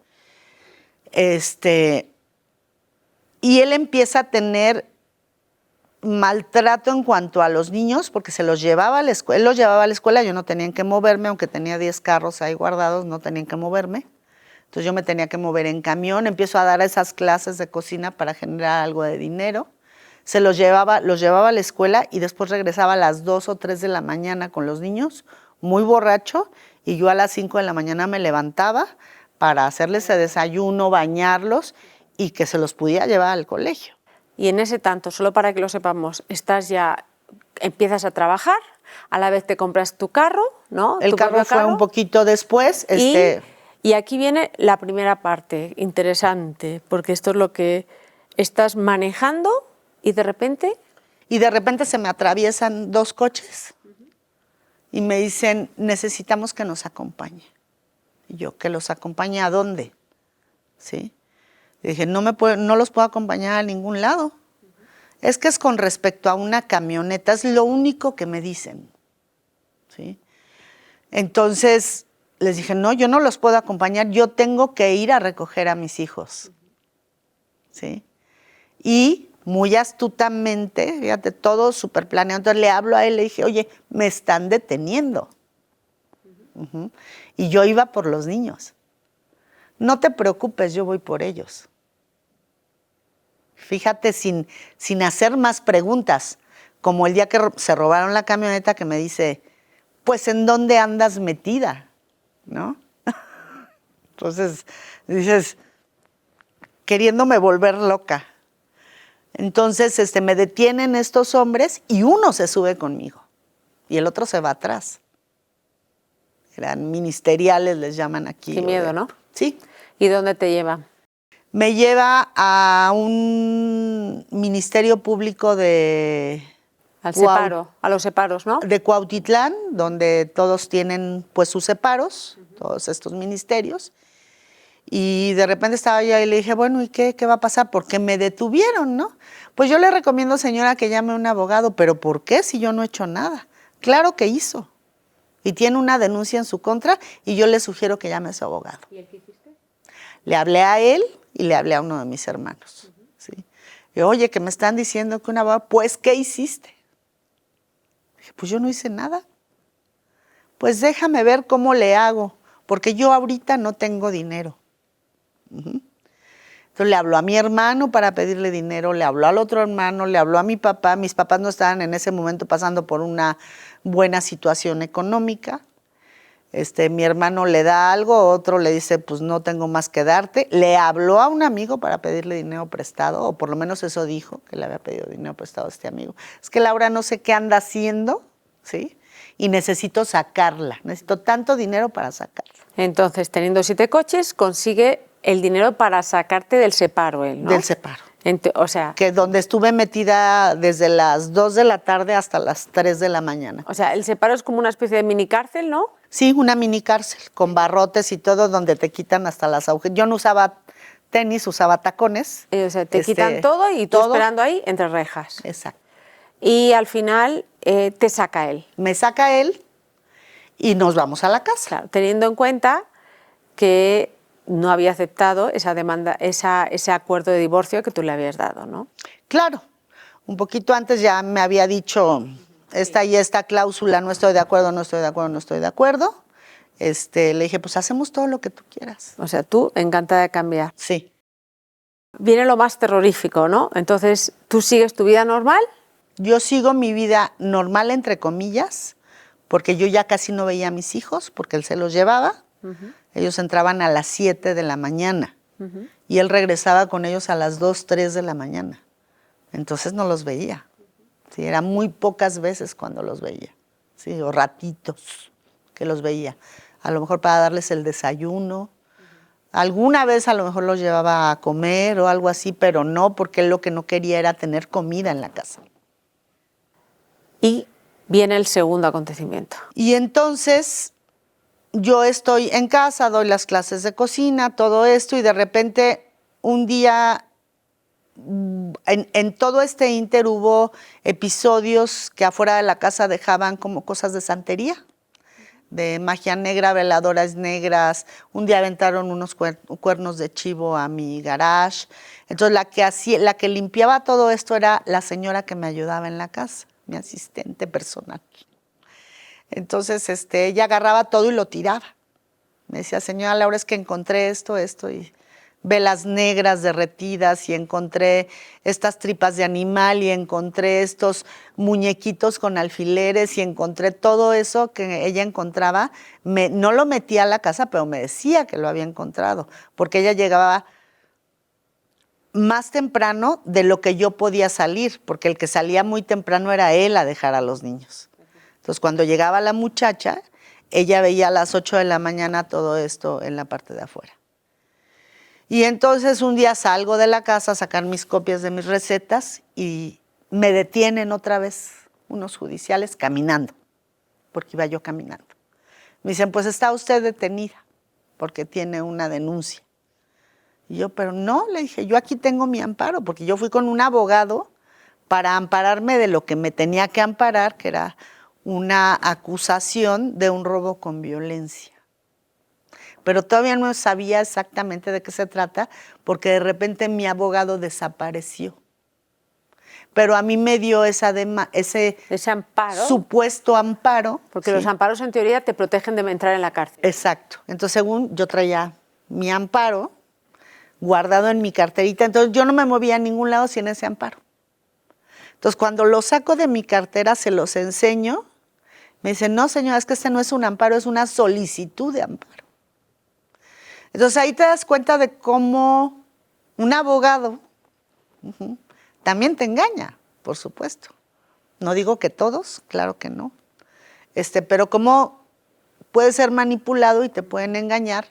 Y él empieza a tener maltrato en cuanto a los niños, porque se los llevaba a la escuela. Él los llevaba a la escuela, yo no tenía que moverme, aunque tenía 10 carros ahí guardados, no tenían que moverme. Entonces yo me tenía que mover en camión, empiezo a dar esas clases de cocina para generar algo de dinero. Los llevaba a la escuela y después regresaba a las 2 o 3 de la mañana con los niños, muy borracho, y yo a las 5 de la mañana me levantaba para hacerles el desayuno, bañarlos y que se los pudiera llevar al colegio. Y en ese tanto, solo para que lo sepamos, empiezas a trabajar, a la vez te compras tu carro, ¿no? El carro fue un poquito después. Y aquí viene la primera parte interesante, porque esto es lo que estás manejando y de repente... Y de repente se me atraviesan 2 coches y me dicen, necesitamos que nos acompañe. Y yo, ¿que los acompañe a dónde? ¿Sí? Y dije, no los puedo acompañar a ningún lado. Es que es con respecto a una camioneta, es lo único que me dicen. ¿Sí? Entonces les dije, no, yo no los puedo acompañar, yo tengo que ir a recoger a mis hijos. ¿Sí? Y muy astutamente, fíjate, todo súper planeado. Entonces le hablo a él, le dije, oye, me están deteniendo. Y yo iba por los niños. No te preocupes, yo voy por ellos. Fíjate, sin hacer más preguntas, como el día que se robaron la camioneta, que me dice, pues, ¿en dónde andas metida? ¿No? Entonces, dices, queriéndome volver loca. Entonces, me detienen estos hombres y uno se sube conmigo y el otro se va atrás. Eran ministeriales, les llaman aquí. Qué miedo, ¿no? Sí. ¿Y dónde te lleva? Me lleva a un ministerio público de... Al separo, a los separos, ¿no? De Cuautitlán, donde todos tienen pues sus separos, todos estos ministerios. Y de repente estaba yo y le dije, bueno, ¿y qué va a pasar? Porque me detuvieron, ¿no? Pues yo le recomiendo, señora, que llame a un abogado. ¿Pero por qué si yo no he hecho nada? Claro que hizo. Y tiene una denuncia en su contra y yo le sugiero que llame a su abogado. ¿Y el qué hiciste? Le hablé a él y le hablé a uno de mis hermanos. ¿Sí? Y, oye, que me están diciendo que un abogado, pues, ¿qué hiciste? Dije, pues yo no hice nada. Pues déjame ver cómo le hago, porque yo ahorita no tengo dinero. Entonces le habló a mi hermano para pedirle dinero, le habló al otro hermano, le habló a mi papá. Mis papás no estaban en ese momento pasando por una buena situación económica. Mi hermano le da algo, otro le dice, pues no tengo más que darte. Le habló a un amigo para pedirle dinero prestado, o por lo menos eso dijo, que le había pedido dinero prestado a este amigo. Es que Laura no sé qué anda haciendo, ¿sí? Y necesito sacarla, necesito tanto dinero para sacarla. Entonces, teniendo 7 coches, consigue el dinero para sacarte del separo él, ¿no? Del separo. O sea... Que donde estuve metida desde las 2 de la tarde hasta las 3 de la mañana. O sea, el separo es como una especie de mini cárcel, ¿no? Sí, una mini cárcel, con barrotes y todo, donde te quitan hasta las agujetas. Yo no usaba tenis, usaba tacones. O sea, te quitan todo y tú esperando ahí entre rejas. Exacto. Y al final te saca él. Me saca él y nos vamos a la casa. Claro, teniendo en cuenta que no había aceptado esa demanda, ese acuerdo de divorcio que tú le habías dado, ¿no? Claro, un poquito antes ya me había dicho, esta y esta cláusula, no estoy de acuerdo, no estoy de acuerdo, no estoy de acuerdo. Le dije, pues hacemos todo lo que tú quieras. O sea, tú encantada de cambiar. Sí. Viene lo más terrorífico, ¿no? Entonces, ¿tú sigues tu vida normal? Yo sigo mi vida normal, entre comillas, porque yo ya casi no veía a mis hijos, porque él se los llevaba. Ellos entraban a las 7 de la mañana y él regresaba con ellos a las 2, 3 de la mañana. Entonces no los veía. Sí, eran muy pocas veces cuando los veía, sí, o ratitos que los veía. A lo mejor para darles el desayuno. Alguna vez a lo mejor los llevaba a comer o algo así, pero no, porque él lo que no quería era tener comida en la casa. Y viene el segundo acontecimiento. Y entonces yo estoy en casa, doy las clases de cocina, todo esto, y de repente un día, en todo este ínter hubo episodios que afuera de la casa dejaban como cosas de santería, de magia negra, veladoras negras. Un día aventaron unos cuernos de chivo a mi garage. Entonces la que limpiaba todo esto era la señora que me ayudaba en la casa, mi asistente personal. Entonces ella agarraba todo y lo tiraba. Me decía, señora Laura, es que encontré esto, y velas negras derretidas, y encontré estas tripas de animal, y encontré estos muñequitos con alfileres, y encontré todo eso que ella encontraba. No lo metía a la casa, pero me decía que lo había encontrado, porque ella llegaba más temprano de lo que yo podía salir, porque el que salía muy temprano era él a dejar a los niños. Entonces, cuando llegaba la muchacha, ella veía a las 8 de la mañana todo esto en la parte de afuera. Y entonces un día salgo de la casa a sacar mis copias de mis recetas y me detienen otra vez unos judiciales caminando, porque iba yo caminando. Me dicen, pues está usted detenida porque tiene una denuncia. Y yo, pero no, le dije, yo aquí tengo mi amparo, porque yo fui con un abogado para ampararme de lo que me tenía que amparar, que era una acusación de un robo con violencia. Pero todavía no sabía exactamente de qué se trata, porque de repente mi abogado desapareció. Pero a mí me dio ese amparo, supuesto amparo. Porque sí. Los amparos en teoría te protegen de entrar en la cárcel. Exacto. Entonces, según yo traía mi amparo guardado en mi carterita, entonces yo no me movía a ningún lado sin ese amparo. Entonces, cuando lo saco de mi cartera, se los enseño. Me dicen, no, señora, es que este no es un amparo, es una solicitud de amparo. Entonces, ahí te das cuenta de cómo un abogado también te engaña, por supuesto. No digo que todos, claro que no. Pero cómo puede ser manipulado y te pueden engañar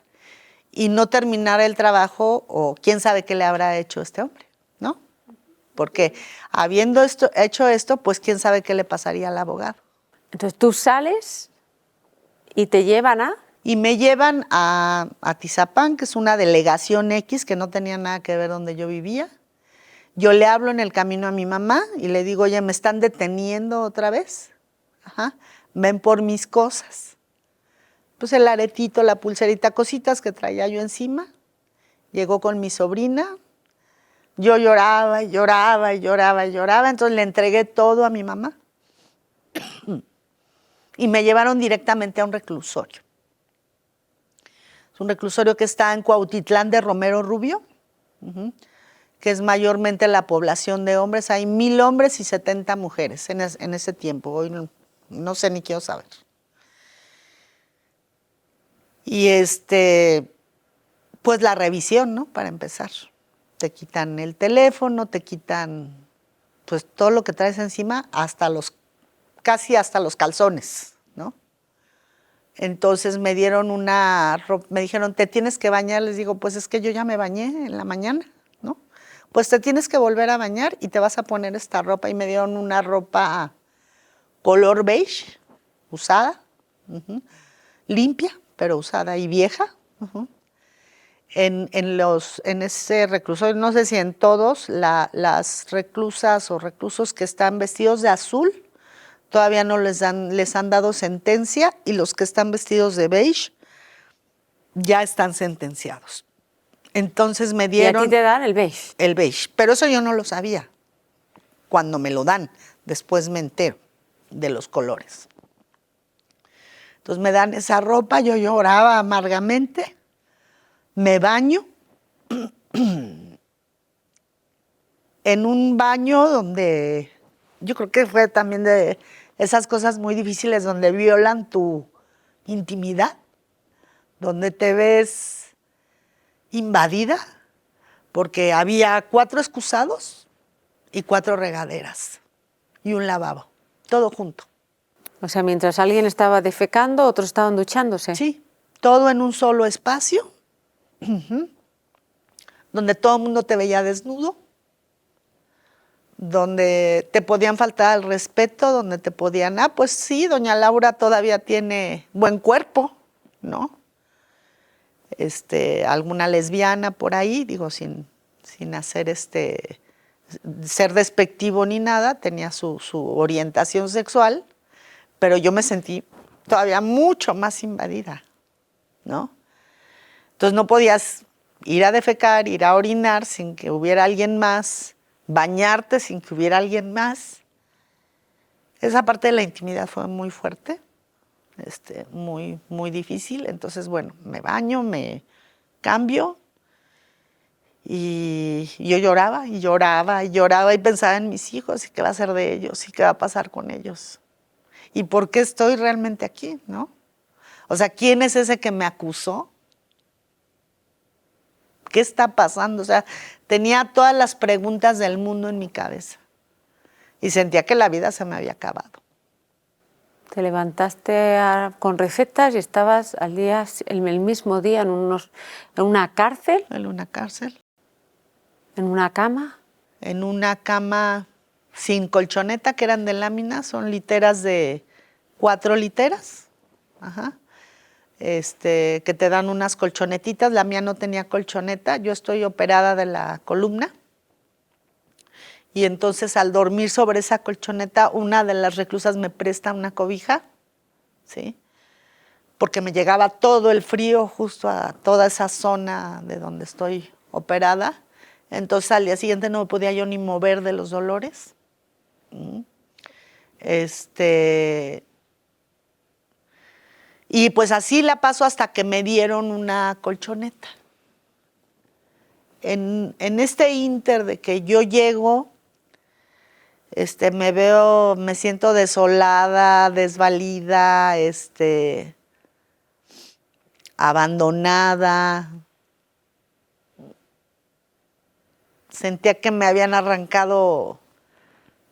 y no terminar el trabajo, o quién sabe qué le habrá hecho este hombre, ¿no? Porque habiendo hecho esto, pues quién sabe qué le pasaría al abogado. Entonces tú sales y te llevan a... Y me llevan a Atizapán, que es una delegación X que no tenía nada que ver donde yo vivía. Yo le hablo en el camino a mi mamá y le digo, oye, me están deteniendo otra vez. Ven por mis cosas. Pues el aretito, la pulserita, cositas que traía yo encima. Llegó con mi sobrina. Yo lloraba y lloraba y lloraba y lloraba. Entonces le entregué todo a mi mamá. Y me llevaron directamente a un reclusorio. Es un reclusorio que está en Cuautitlán de Romero Rubio, que es mayormente la población de hombres. Hay 1,000 hombres y 70 mujeres en ese tiempo. Hoy no sé ni quiero saber. Y pues la revisión, ¿no? Para empezar. Te quitan el teléfono, te quitan pues todo lo que traes encima, casi hasta los calzones, ¿no? Entonces me dieron me dijeron, ¿te tienes que bañar? Les digo, pues es que yo ya me bañé en la mañana, ¿no? Pues te tienes que volver a bañar y te vas a poner esta ropa. Y me dieron una ropa color beige, usada, limpia, pero usada y vieja. En ese reclusorio, no sé si en todos, las reclusas o reclusos que están vestidos de azul, todavía no les han dado sentencia, y los que están vestidos de beige ya están sentenciados. Entonces me dieron... ¿Y a ti te dan el beige? El beige, pero eso yo no lo sabía cuando me lo dan. Después me entero de los colores. Entonces me dan esa ropa, yo lloraba amargamente, me baño en un baño donde yo creo que fue también de esas cosas muy difíciles donde violan tu intimidad, donde te ves invadida, porque había 4 excusados y 4 regaderas y un lavabo, todo junto. O sea, mientras alguien estaba defecando, otros estaban duchándose. Sí, todo en un solo espacio, donde todo el mundo te veía desnudo, donde te podían faltar al respeto, donde te podían, pues sí, doña Laura todavía tiene buen cuerpo, ¿no? Alguna lesbiana por ahí, digo, sin hacer ser despectivo ni nada, tenía su orientación sexual, pero yo me sentí todavía mucho más invadida, ¿no? Entonces no podías ir a defecar, ir a orinar sin que hubiera alguien más, bañarte sin que hubiera alguien más. Esa parte de la intimidad fue muy fuerte, muy, muy difícil. Entonces, bueno, me baño, me cambio y yo lloraba y lloraba y lloraba y pensaba en mis hijos y qué va a ser de ellos y qué va a pasar con ellos. ¿Y por qué estoy realmente aquí, no? O sea, ¿quién es ese que me acusó? ¿Qué está pasando? O sea, tenía todas las preguntas del mundo en mi cabeza y sentía que la vida se me había acabado. Te levantaste con recetas y estabas el mismo día en una cárcel. En una cárcel. ¿En una cama? En una cama sin colchoneta, que eran de lámina, son literas de 4 literas. Que te dan unas colchonetitas. La mía no tenía colchoneta, yo estoy operada de la columna. Y entonces al dormir sobre esa colchoneta, una de las reclusas me presta una cobija, ¿sí? Porque me llegaba todo el frío justo a toda esa zona de donde estoy operada. Entonces al día siguiente no me podía yo ni mover de los dolores. Y pues así la paso hasta que me dieron una colchoneta. En este ínter de que yo llego, Me siento desolada, desvalida, abandonada. Sentía que me habían arrancado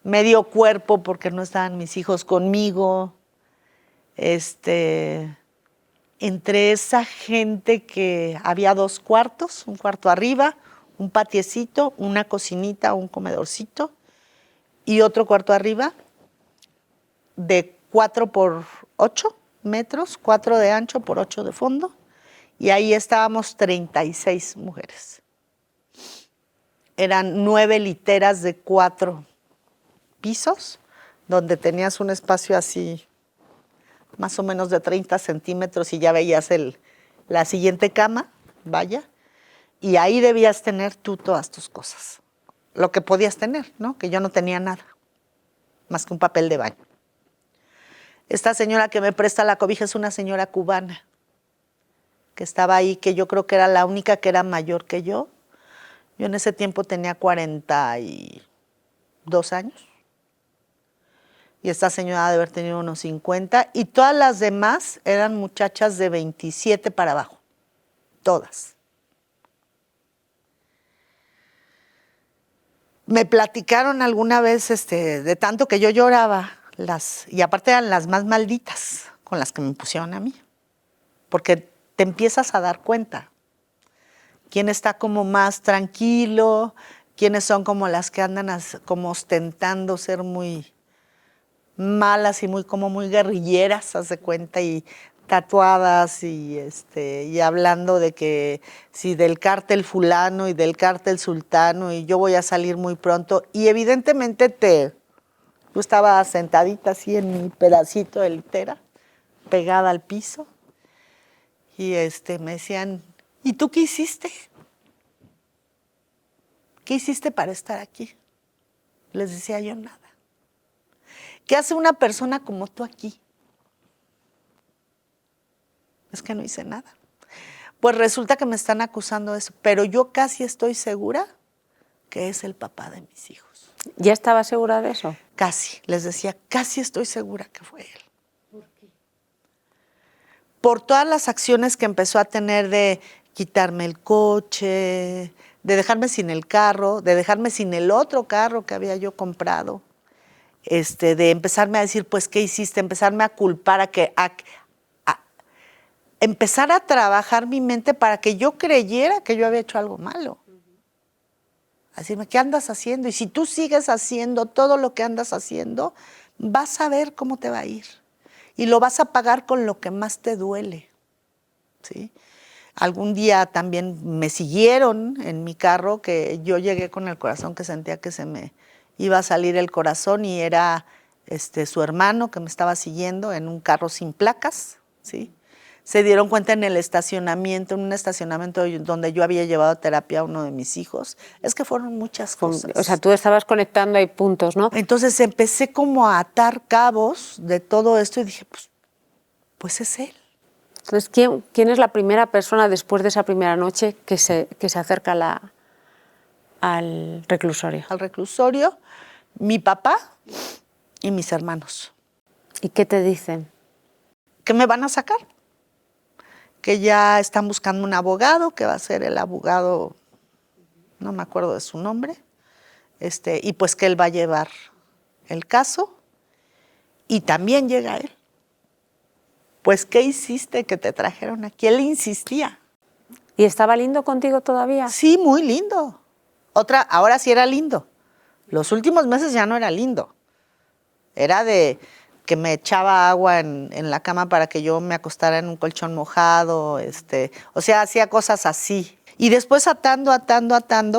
medio cuerpo porque no estaban mis hijos conmigo. Entre esa gente que había 2 cuartos, un cuarto arriba, un patiecito, una cocinita, un comedorcito y otro cuarto arriba de 4 por 8 metros, 4 de ancho por 8 de fondo, y ahí estábamos 36 mujeres. Eran 9 literas de 4 pisos, donde tenías un espacio así, más o menos de 30 centímetros, y ya veías la siguiente cama, vaya, y ahí debías tener tú todas tus cosas, lo que podías tener, ¿no? Que yo no tenía nada, más que un papel de baño. Esta señora que me presta la cobija es una señora cubana, que estaba ahí, que yo creo que era la única que era mayor que yo. Yo en ese tiempo tenía 42 años. Y esta señora debe haber tenido unos 50. Y todas las demás eran muchachas de 27 para abajo. Todas. Me platicaron alguna vez de tanto que yo lloraba. Y aparte eran las más malditas con las que me pusieron a mí. Porque te empiezas a dar cuenta. Quién está como más tranquilo, quiénes son como las que andan como ostentando ser muy malas y muy guerrilleras, haz de cuenta, y tatuadas y hablando de que si del cártel fulano y del cártel sultano y yo voy a salir muy pronto. Y evidentemente yo estaba sentadita así en mi pedacito de litera, pegada al piso, y me decían, ¿y tú qué hiciste? ¿Qué hiciste para estar aquí? Les decía yo, nada. ¿Qué hace una persona como tú aquí? Es que no hice nada. Pues resulta que me están acusando de eso, pero yo casi estoy segura que es el papá de mis hijos. ¿Ya estaba segura de eso? Casi, les decía, casi estoy segura que fue él. ¿Por qué? Por todas las acciones que empezó a tener de quitarme el coche, de dejarme sin el carro, de dejarme sin el otro carro que había yo comprado, de empezarme a decir, pues, ¿qué hiciste? Empezarme a culpar, a empezar a trabajar mi mente para que yo creyera que yo había hecho algo malo. Decirme, ¿qué andas haciendo? Y si tú sigues haciendo todo lo que andas haciendo, vas a ver cómo te va a ir. Y lo vas a pagar con lo que más te duele, ¿sí? Algún día también me siguieron en mi carro, que yo llegué con el corazón que sentía que se me iba a salir el corazón, y era su hermano que me estaba siguiendo en un carro sin placas, ¿sí? Se dieron cuenta en el estacionamiento, en un estacionamiento donde yo había llevado a terapia a uno de mis hijos. Es que fueron muchas cosas. O sea, tú estabas conectando ahí puntos, ¿no? Entonces empecé como a atar cabos de todo esto y dije, pues es él. Entonces, ¿quién es la primera persona después de esa primera noche que se acerca al reclusorio? Al reclusorio, mi papá y mis hermanos. ¿Y qué te dicen? Que me van a sacar, que ya están buscando un abogado, que va a ser el abogado, no me acuerdo de su nombre, y pues que él va a llevar el caso, y también llega él. Pues, ¿qué hiciste que te trajeron aquí? Él insistía. ¿Y estaba lindo contigo todavía? Sí, muy lindo. Ahora sí era lindo. Los últimos meses ya no era lindo. Era de que me echaba agua en la cama para que yo me acostara en un colchón mojado, o sea, hacía cosas así. Y después atando,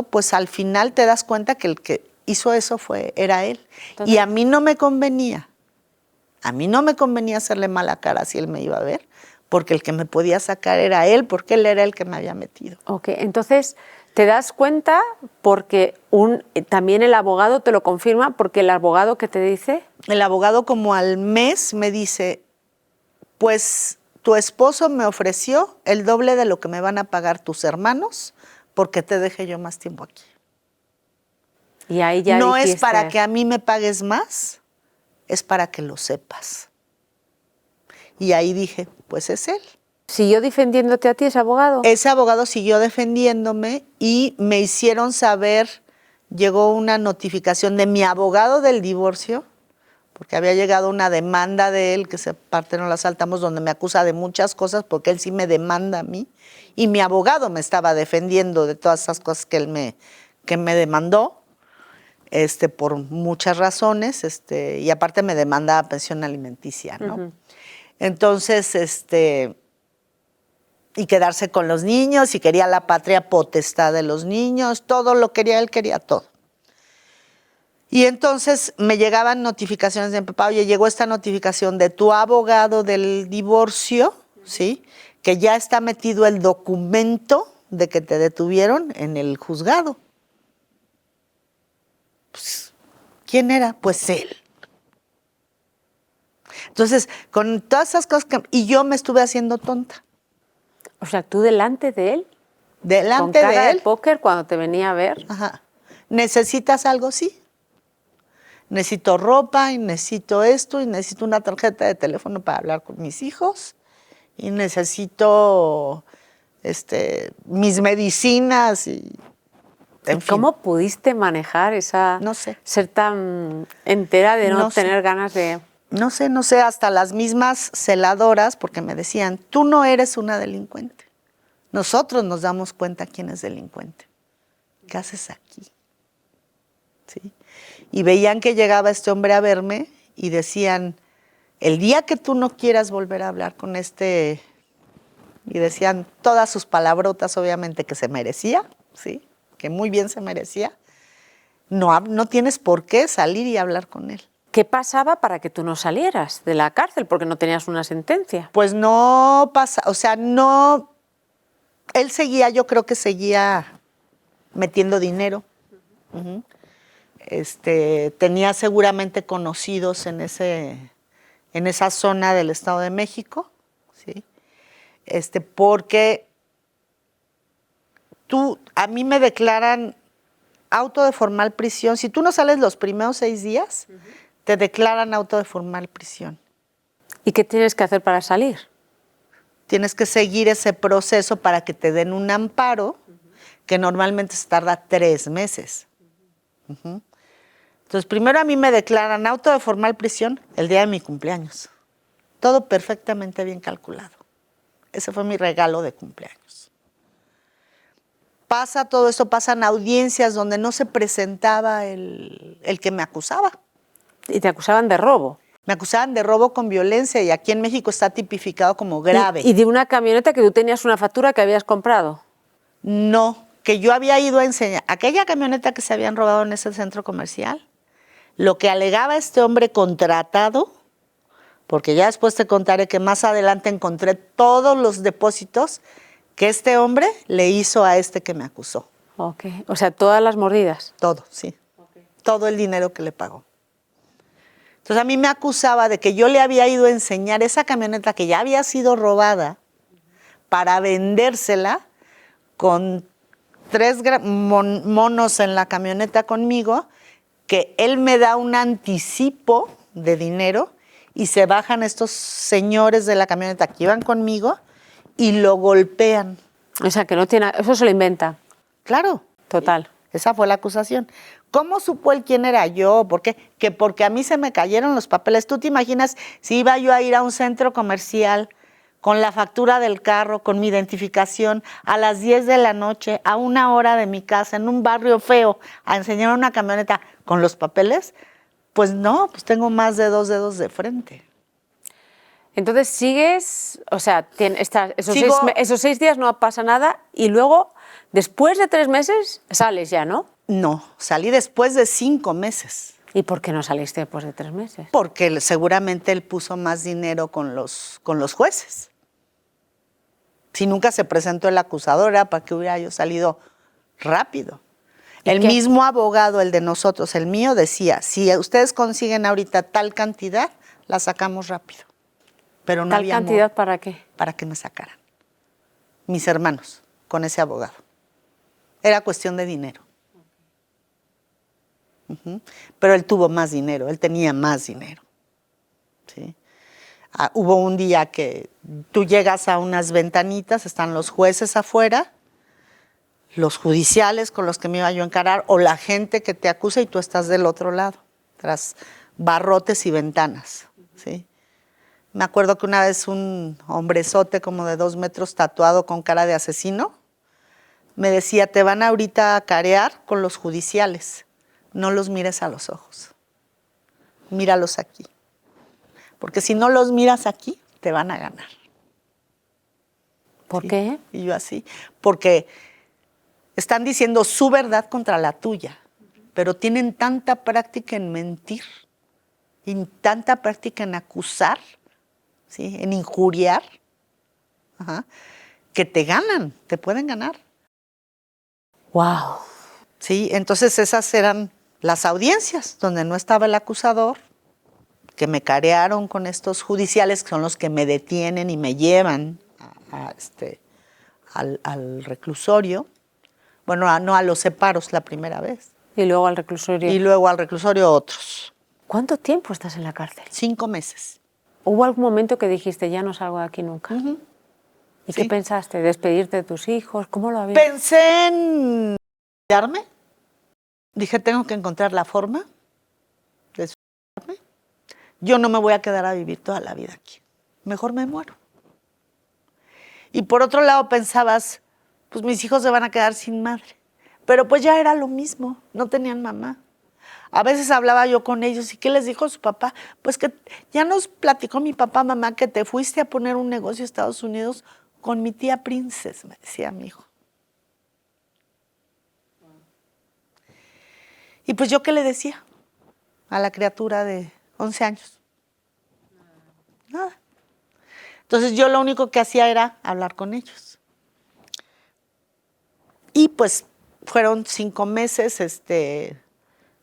pues al final te das cuenta que el que hizo eso era él. Entonces, y a mí no me convenía. A mí no me convenía hacerle mala cara si él me iba a ver, porque el que me podía sacar era él, porque él era el que me había metido. Ok, entonces te das cuenta porque también el abogado te lo confirma, porque el abogado, ¿qué te dice? El abogado como al mes me dice, pues tu esposo me ofreció el doble de lo que me van a pagar tus hermanos porque te dejé yo más tiempo aquí. Y ahí ya no dijiste, es para que a mí me pagues más, es para que lo sepas. Y ahí dije, pues es él. ¿siguió defendiéndote a ti ese abogado? Ese abogado siguió defendiéndome y me hicieron saber, llegó una notificación de mi abogado del divorcio, porque había llegado una demanda de él, que esa parte no la saltamos, donde me acusa de muchas cosas, porque él sí me demanda a mí, y mi abogado me estaba defendiendo de todas esas cosas que que me demandó, por muchas razones, y aparte me demandaba pensión alimenticia, ¿no? Ujú. Entonces, y quedarse con los niños, y quería la patria potestad de los niños, todo lo quería, él quería todo. Y entonces me llegaban notificaciones de mi papá, oye, llegó esta notificación de tu abogado del divorcio, ¿sí? Que ya está metido el documento de que te detuvieron en el juzgado. Pues, ¿quién era? Pues él. Entonces, con todas esas cosas, y yo me estuve haciendo tonta. O sea, tú delante de él, con Delante cara de de él. póker cuando te venía a ver. Ajá. ¿Necesitas algo? Sí. Necesito ropa, y necesito esto, y necesito una tarjeta de teléfono para hablar con mis hijos, y necesito mis medicinas, y en fin. ¿Cómo pudiste manejar esa, No sé. ser tan entera de no No sé. tener ganas de... No sé, hasta las mismas celadoras, porque me decían, tú no eres una delincuente. Nosotros nos damos cuenta quién es delincuente. ¿Qué haces aquí? ¿Sí? Y veían que llegaba este hombre a verme y decían, el día que tú no quieras volver a hablar con y decían todas sus palabrotas, obviamente, que se merecía, ¿sí? Que muy bien se merecía, no tienes por qué salir y hablar con él. ¿Qué pasaba para que tú no salieras de la cárcel? Porque no tenías una sentencia. Pues no pasa, o sea, no, él seguía, yo creo que seguía metiendo dinero. Uh-huh. Tenía seguramente conocidos en esa zona del Estado de México, ¿sí? Porque a mí me declaran auto de formal prisión. Si tú no sales los primeros 6 días, te declaran auto de formal prisión. ¿Y qué tienes que hacer para salir? Tienes que seguir ese proceso para que te den un amparo, que normalmente se tarda 3 meses. Uh-huh. Entonces, primero a mí me declaran auto de formal prisión el día de mi cumpleaños. Todo perfectamente bien calculado. Ese fue mi regalo de cumpleaños. Pasa todo esto, pasan audiencias donde no se presentaba el que me acusaba. Y te acusaban de robo. Me acusaban de robo con violencia, y aquí en México está tipificado como grave. Y de una camioneta que tú tenías una factura que habías comprado. No, que yo había ido a enseñar. Aquella camioneta que se habían robado en ese centro comercial, lo que alegaba este hombre contratado, porque ya después te contaré que más adelante encontré todos los depósitos que este hombre le hizo a este que me acusó. Ok. O sea, todas las mordidas. Todo, sí. Okay. Todo el dinero que le pagó. Entonces a mí me acusaba de que yo le había ido a enseñar esa camioneta que ya había sido robada para vendérsela con 3 monos en la camioneta conmigo, que él me da un anticipo de dinero y se bajan estos señores de la camioneta que iban conmigo y lo golpean. O sea, que no tiene... Eso se lo inventa. Claro. Total. Esa fue la acusación. ¿Cómo supo él quién era yo? ¿Por qué? Que porque a mí se me cayeron los papeles. ¿Tú te imaginas si iba yo a ir a un centro comercial con la factura del carro, con mi identificación, a las 10 de la noche, a 1 hora de mi casa, en un barrio feo, a enseñar una camioneta con los papeles? Pues no, pues tengo más de 2 dedos de frente. Entonces sigues, o sea, Sigo, esos 6 días no pasa nada y luego, después de 3 meses, sales ya, ¿no? No, salí después de 5 meses. ¿Y por qué no saliste después de 3 meses? Porque seguramente él puso más dinero con los jueces. Si nunca se presentó el acusador, era para que hubiera yo salido rápido. El mismo abogado, el de nosotros, el mío, decía, si ustedes consiguen ahorita tal cantidad, la sacamos rápido. Pero no había ¿Tal cantidad amor para qué? para que me sacaran. Mis hermanos, con ese abogado. Era cuestión de dinero. Pero él tuvo más dinero, él tenía más dinero. ¿Sí? Hubo un día que tú llegas a unas ventanitas, están los jueces afuera, los judiciales con los que me iba yo a encarar, o la gente que te acusa y tú estás del otro lado, tras barrotes y ventanas. ¿Sí? Me acuerdo que una vez un hombrezote como de 2 metros tatuado con cara de asesino me decía, te van ahorita a carear con los judiciales, no los mires a los ojos, míralos aquí, porque si no los miras aquí, te van a ganar. ¿Por ¿Sí? qué? Y yo así, porque están diciendo su verdad contra la tuya, pero tienen tanta práctica en mentir y tanta práctica en acusar, ¿sí? En injuriar, que te ganan, te pueden ganar. ¡Wow! Sí, entonces esas eran las audiencias donde no estaba el acusador, que me carearon con estos judiciales que son los que me detienen y me llevan al reclusorio. Bueno, no a los separos la primera vez. Y luego al reclusorio. Y luego al reclusorio otros. ¿Cuánto tiempo estás en la cárcel? 5 meses. ¿Hubo algún momento que dijiste, ya no salgo de aquí nunca? ¿Y Sí. qué pensaste? ¿Despedirte de tus hijos? ¿Cómo lo habías? Pensé en suicidarme. Dije, tengo que encontrar la forma de suicidarme. Yo no me voy a quedar a vivir toda la vida aquí. Mejor me muero. Y por otro lado pensabas, pues mis hijos se van a quedar sin madre. Pero pues ya era lo mismo, no tenían mamá. A veces hablaba yo con ellos y ¿qué les dijo su papá? Pues que ya nos platicó mi papá, mamá, que te fuiste a poner un negocio a Estados Unidos con mi tía Princess, me decía mi hijo. Y pues yo qué le decía a la criatura de 11 años. Nada. Entonces yo lo único que hacía era hablar con ellos. Y pues fueron 5 meses,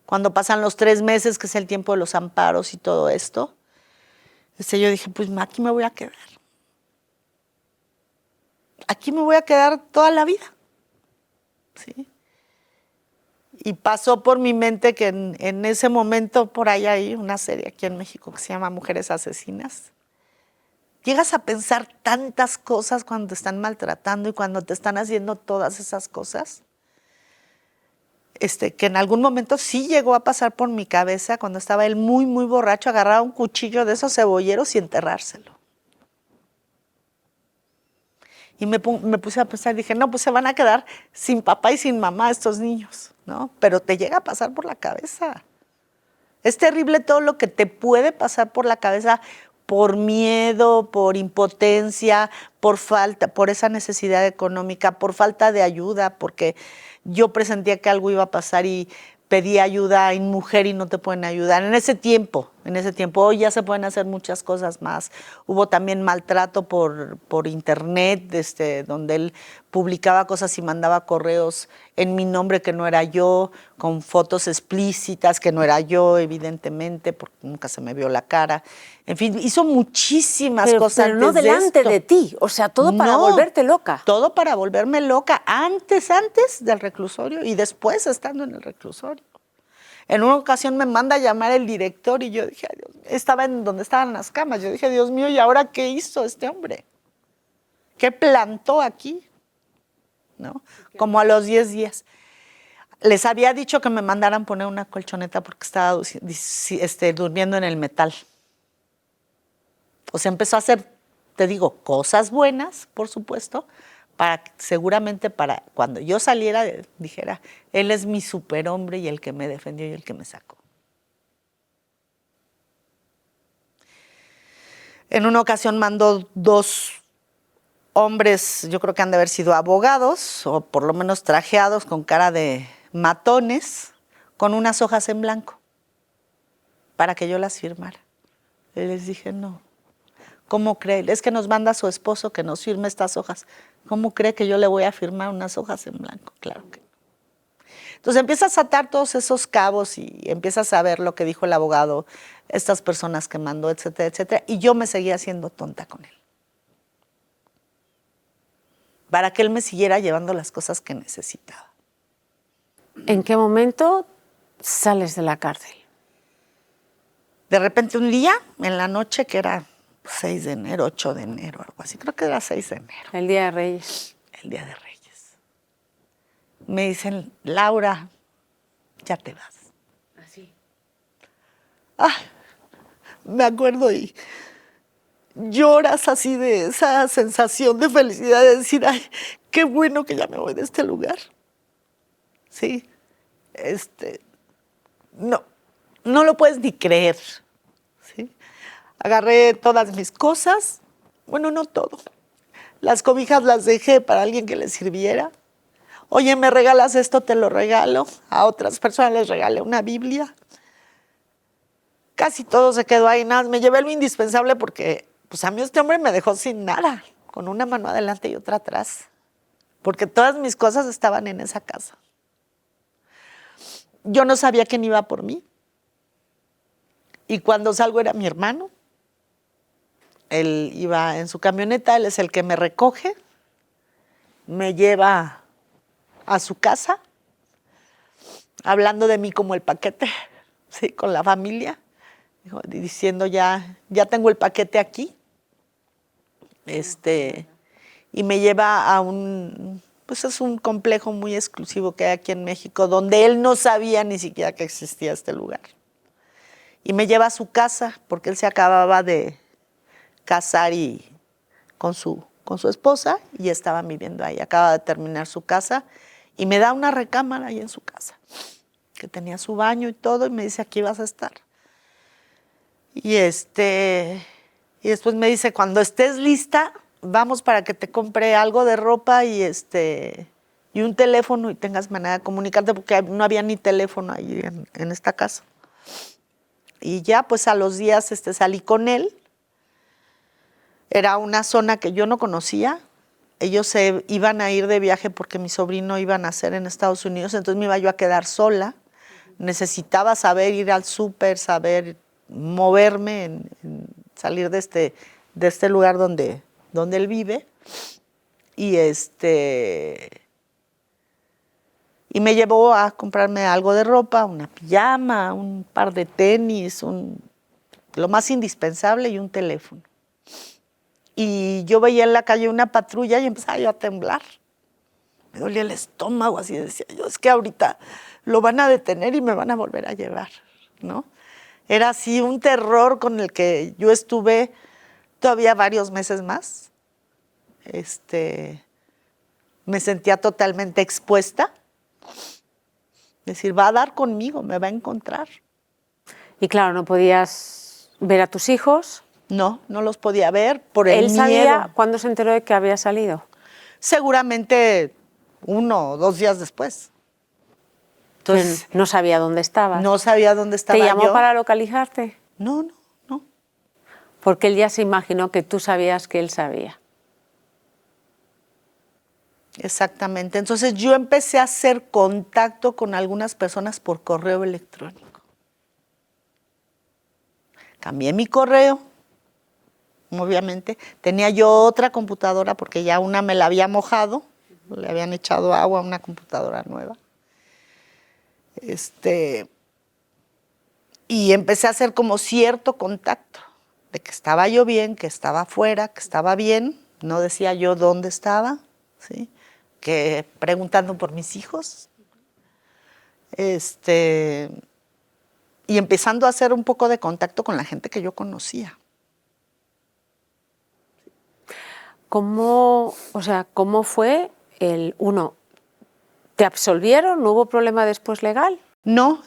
cuando pasan los 3 meses, que es el tiempo de los amparos y todo esto, yo dije, pues aquí me voy a quedar. Aquí me voy a quedar toda la vida. ¿Sí? Y pasó por mi mente que en ese momento, por ahí hay una serie aquí en México que se llama Mujeres Asesinas. Llegas a pensar tantas cosas cuando te están maltratando y cuando te están haciendo todas esas cosas, que en algún momento sí llegó a pasar por mi cabeza cuando estaba él muy, muy borracho, agarrar un cuchillo de esos cebolleros y enterrárselo. Y me puse a pensar, dije, no, pues se van a quedar sin papá y sin mamá estos niños, ¿no? Pero te llega a pasar por la cabeza. Es terrible todo lo que te puede pasar por la cabeza por miedo, por impotencia, por falta, por esa necesidad económica, por falta de ayuda, porque yo presentía que algo iba a pasar y pedí ayuda en mujer y no te pueden ayudar. En ese tiempo, hoy ya se pueden hacer muchas cosas más. Hubo también maltrato por internet, donde él publicaba cosas y mandaba correos en mi nombre que no era yo, con fotos explícitas que no era yo, evidentemente, porque nunca se me vio la cara. En fin, hizo muchísimas cosas. Pero no delante de ti, o sea, todo para volverte loca. Todo para volverme loca, antes del reclusorio y después estando en el reclusorio. En una ocasión me manda a llamar el director y yo dije, ay, Dios, estaba en donde estaban las camas. Yo dije, Dios mío, ¿y ahora qué hizo este hombre? ¿Qué plantó aquí? ¿No? Como a los 10 días. Les había dicho que me mandaran poner una colchoneta porque estaba durmiendo en el metal. O sea, empezó a hacer, te digo, cosas buenas, por supuesto, seguramente para cuando yo saliera, dijera, él es mi superhombre y el que me defendió y el que me sacó. En una ocasión mandó 2 hombres, yo creo que han de haber sido abogados, o por lo menos trajeados con cara de matones, con unas hojas en blanco, para que yo las firmara. Y les dije, no. ¿Cómo cree? Es que nos manda su esposo que nos firme estas hojas. ¿Cómo cree que yo le voy a firmar unas hojas en blanco? Claro que no. Entonces empiezas a atar todos esos cabos y empiezas a ver lo que dijo el abogado, estas personas que mandó, etcétera, etcétera. Y yo me seguía haciendo tonta con él. Para que él me siguiera llevando las cosas que necesitaba. ¿En qué momento sales de la cárcel? De repente un día, en la noche, que era 6 de enero, 8 de enero, algo así, creo que era 6 de enero, El Día de Reyes. el Día de Reyes. Me dicen, Laura, ya te vas. Así. Ah, me acuerdo y lloras así de esa sensación de felicidad de decir, ay, qué bueno que ya me voy de este lugar. Sí, no, no lo puedes ni creer. ¿Sí? Agarré todas mis cosas, bueno, no todo. Las cobijas las dejé para alguien que les sirviera. Oye, ¿me regalas esto? Te lo regalo. A otras personas les regalé una Biblia. Casi todo se quedó ahí, nada. Me llevé lo indispensable porque pues a mí este hombre me dejó sin nada, con una mano adelante y otra atrás, porque todas mis cosas estaban en esa casa. Yo no sabía quién iba por mí. Y cuando salgo era mi hermano. Él iba en su camioneta, él es el que me recoge, me lleva a su casa, hablando de mí como el paquete, sí, con la familia, diciendo ya tengo el paquete aquí. Y me lleva a pues es un complejo muy exclusivo que hay aquí en México, donde él no sabía ni siquiera que existía este lugar. Y me lleva a su casa, porque él se acababa de casar con su esposa y estaban viviendo ahí. Acaba de terminar su casa y me da una recámara ahí en su casa, que tenía su baño y todo, y me dice, aquí vas a estar. Y después me dice, cuando estés lista, vamos para que te compre algo de ropa y un teléfono y tengas manera de comunicarte, porque no había ni teléfono ahí en esta casa. Y ya, pues a los días salí con él. Era una zona que yo no conocía. Ellos se iban a ir de viaje porque mi sobrino iba a nacer en Estados Unidos, entonces me iba yo a quedar sola. Necesitaba saber ir al súper, saber moverme, salir de este lugar donde él vive. Y me llevó a comprarme algo de ropa, una pijama, un par de tenis, lo más indispensable y un teléfono. Y yo veía en la calle una patrulla y empezaba yo a temblar. Me dolía el estómago, así decía yo, es que ahorita lo van a detener y me van a volver a llevar, ¿no? Era así un terror con el que yo estuve todavía varios meses más. Me sentía totalmente expuesta. Es decir, va a dar conmigo, me va a encontrar. Y claro, no podías ver a tus hijos. No, no los podía ver por el miedo. ¿Él sabía cuándo se enteró de que había salido? Seguramente 1 o 2 días después. Entonces, no sabía dónde estabas. No sabía dónde estaba yo. ¿Te llamó para localizarte? No. Porque él ya se imaginó que tú sabías que él sabía. Exactamente. Entonces yo empecé a hacer contacto con algunas personas por correo electrónico. Cambié mi correo, obviamente. Tenía yo otra computadora porque ya una me la había mojado, le habían echado agua a una computadora nueva. Y empecé a hacer como cierto contacto de que estaba yo bien, que estaba afuera, que estaba bien. No decía yo dónde estaba, ¿sí? Que preguntando por mis hijos. Y empezando a hacer un poco de contacto con la gente que yo conocía. ¿Cómo fue ¿te absolvieron? ¿No hubo problema después legal? No,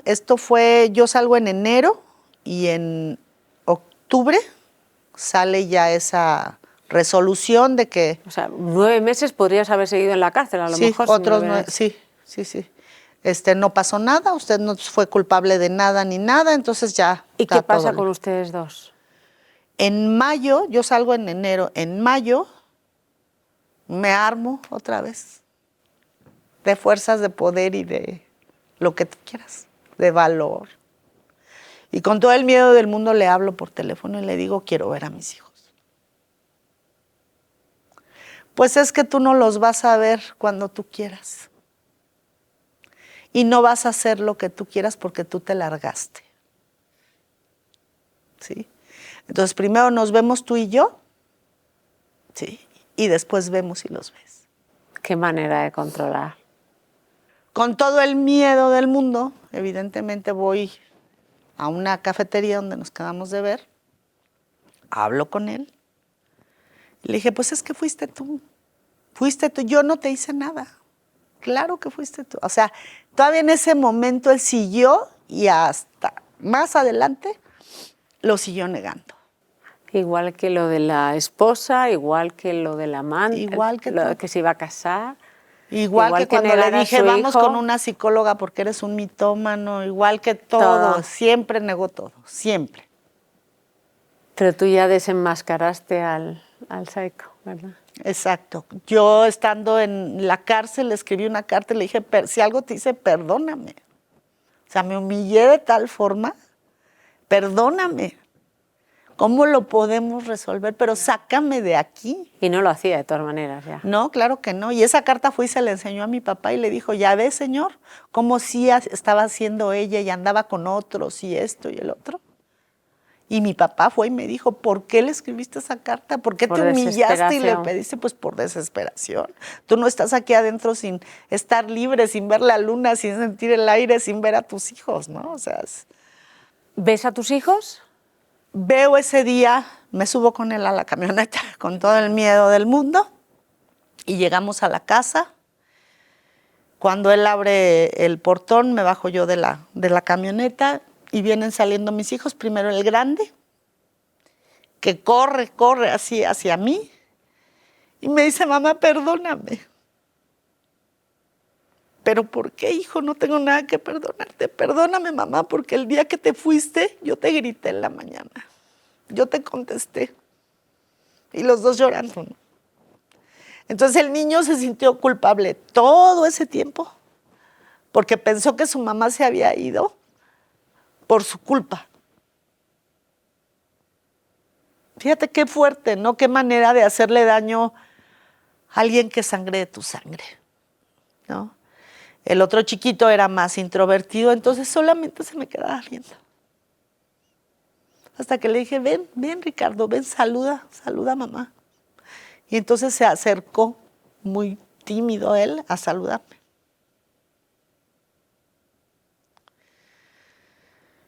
yo salgo en enero y en octubre sale ya esa resolución de que... O sea, 9 meses podrías haber seguido en la cárcel, a lo mejor. Otros sí. No pasó nada, usted no fue culpable de nada ni nada, entonces ya... ¿Y qué pasa con ustedes dos? En mayo, yo salgo en enero, en mayo me armo otra vez de fuerzas de poder y de lo que tú quieras, de valor. Y con todo el miedo del mundo le hablo por teléfono y le digo, quiero ver a mis hijos. Pues es que tú no los vas a ver cuando tú quieras. y no vas a hacer lo que tú quieras porque tú te largaste. ¿Sí? Entonces primero nos vemos tú y yo, ¿sí? Y después vemos y los ves. ¿Qué manera de controlar? Con todo el miedo del mundo, evidentemente voy a una cafetería donde nos quedamos de ver, hablo con él, y le dije, pues es que fuiste tú, yo no te hice nada, claro que fuiste tú. O sea, todavía en ese momento él siguió y hasta más adelante lo siguió negando. Igual que lo de la esposa, igual que lo del amante, Igual que lo todo. que se iba a casar. Igual que cuando le negar a dije, su vamos hijo. con una psicóloga porque eres un mitómano, igual que todo, siempre negó todo, siempre. Pero tú ya desenmascaraste al psycho, ¿verdad? Exacto. Yo estando en la cárcel, le escribí una carta y le dije, si algo te hice, perdóname. O sea, me humillé de tal forma, perdóname. ¿Cómo lo podemos resolver? Pero sácame de aquí. Y no lo hacía de todas maneras ya. No, claro que no. Y esa carta fue y se la enseñó a mi papá y le dijo, ya ves, señor, cómo sí estaba haciendo ella y andaba con otros y esto y el otro. Y mi papá fue y me dijo, ¿por qué le escribiste esa carta? ¿Por qué te humillaste y le pediste? Pues por desesperación. Tú no estás aquí adentro sin estar libre, sin ver la luna, sin sentir el aire, sin ver a tus hijos, ¿no? O sea, ¿ves a tus hijos? Veo ese día, me subo con él a la camioneta con todo el miedo del mundo y llegamos a la casa. Cuando él abre el portón, me bajo yo de la camioneta y vienen saliendo mis hijos. Primero el grande, que corre así hacia mí y me dice, mamá, perdóname. ¿Pero por qué, hijo? No tengo nada que perdonarte. Perdóname, mamá, porque el día que te fuiste, yo te grité en la mañana. Yo te contesté. Y los dos llorando, ¿no? Entonces el niño se sintió culpable todo ese tiempo porque pensó que su mamá se había ido por su culpa. Fíjate qué fuerte, ¿no? Qué manera de hacerle daño a alguien que sangre de tu sangre, ¿no? El otro chiquito era más introvertido, entonces solamente se me quedaba viendo. Hasta que le dije, ven, Ricardo, ven, saluda a mamá. Y entonces se acercó, muy tímido él, a saludarme.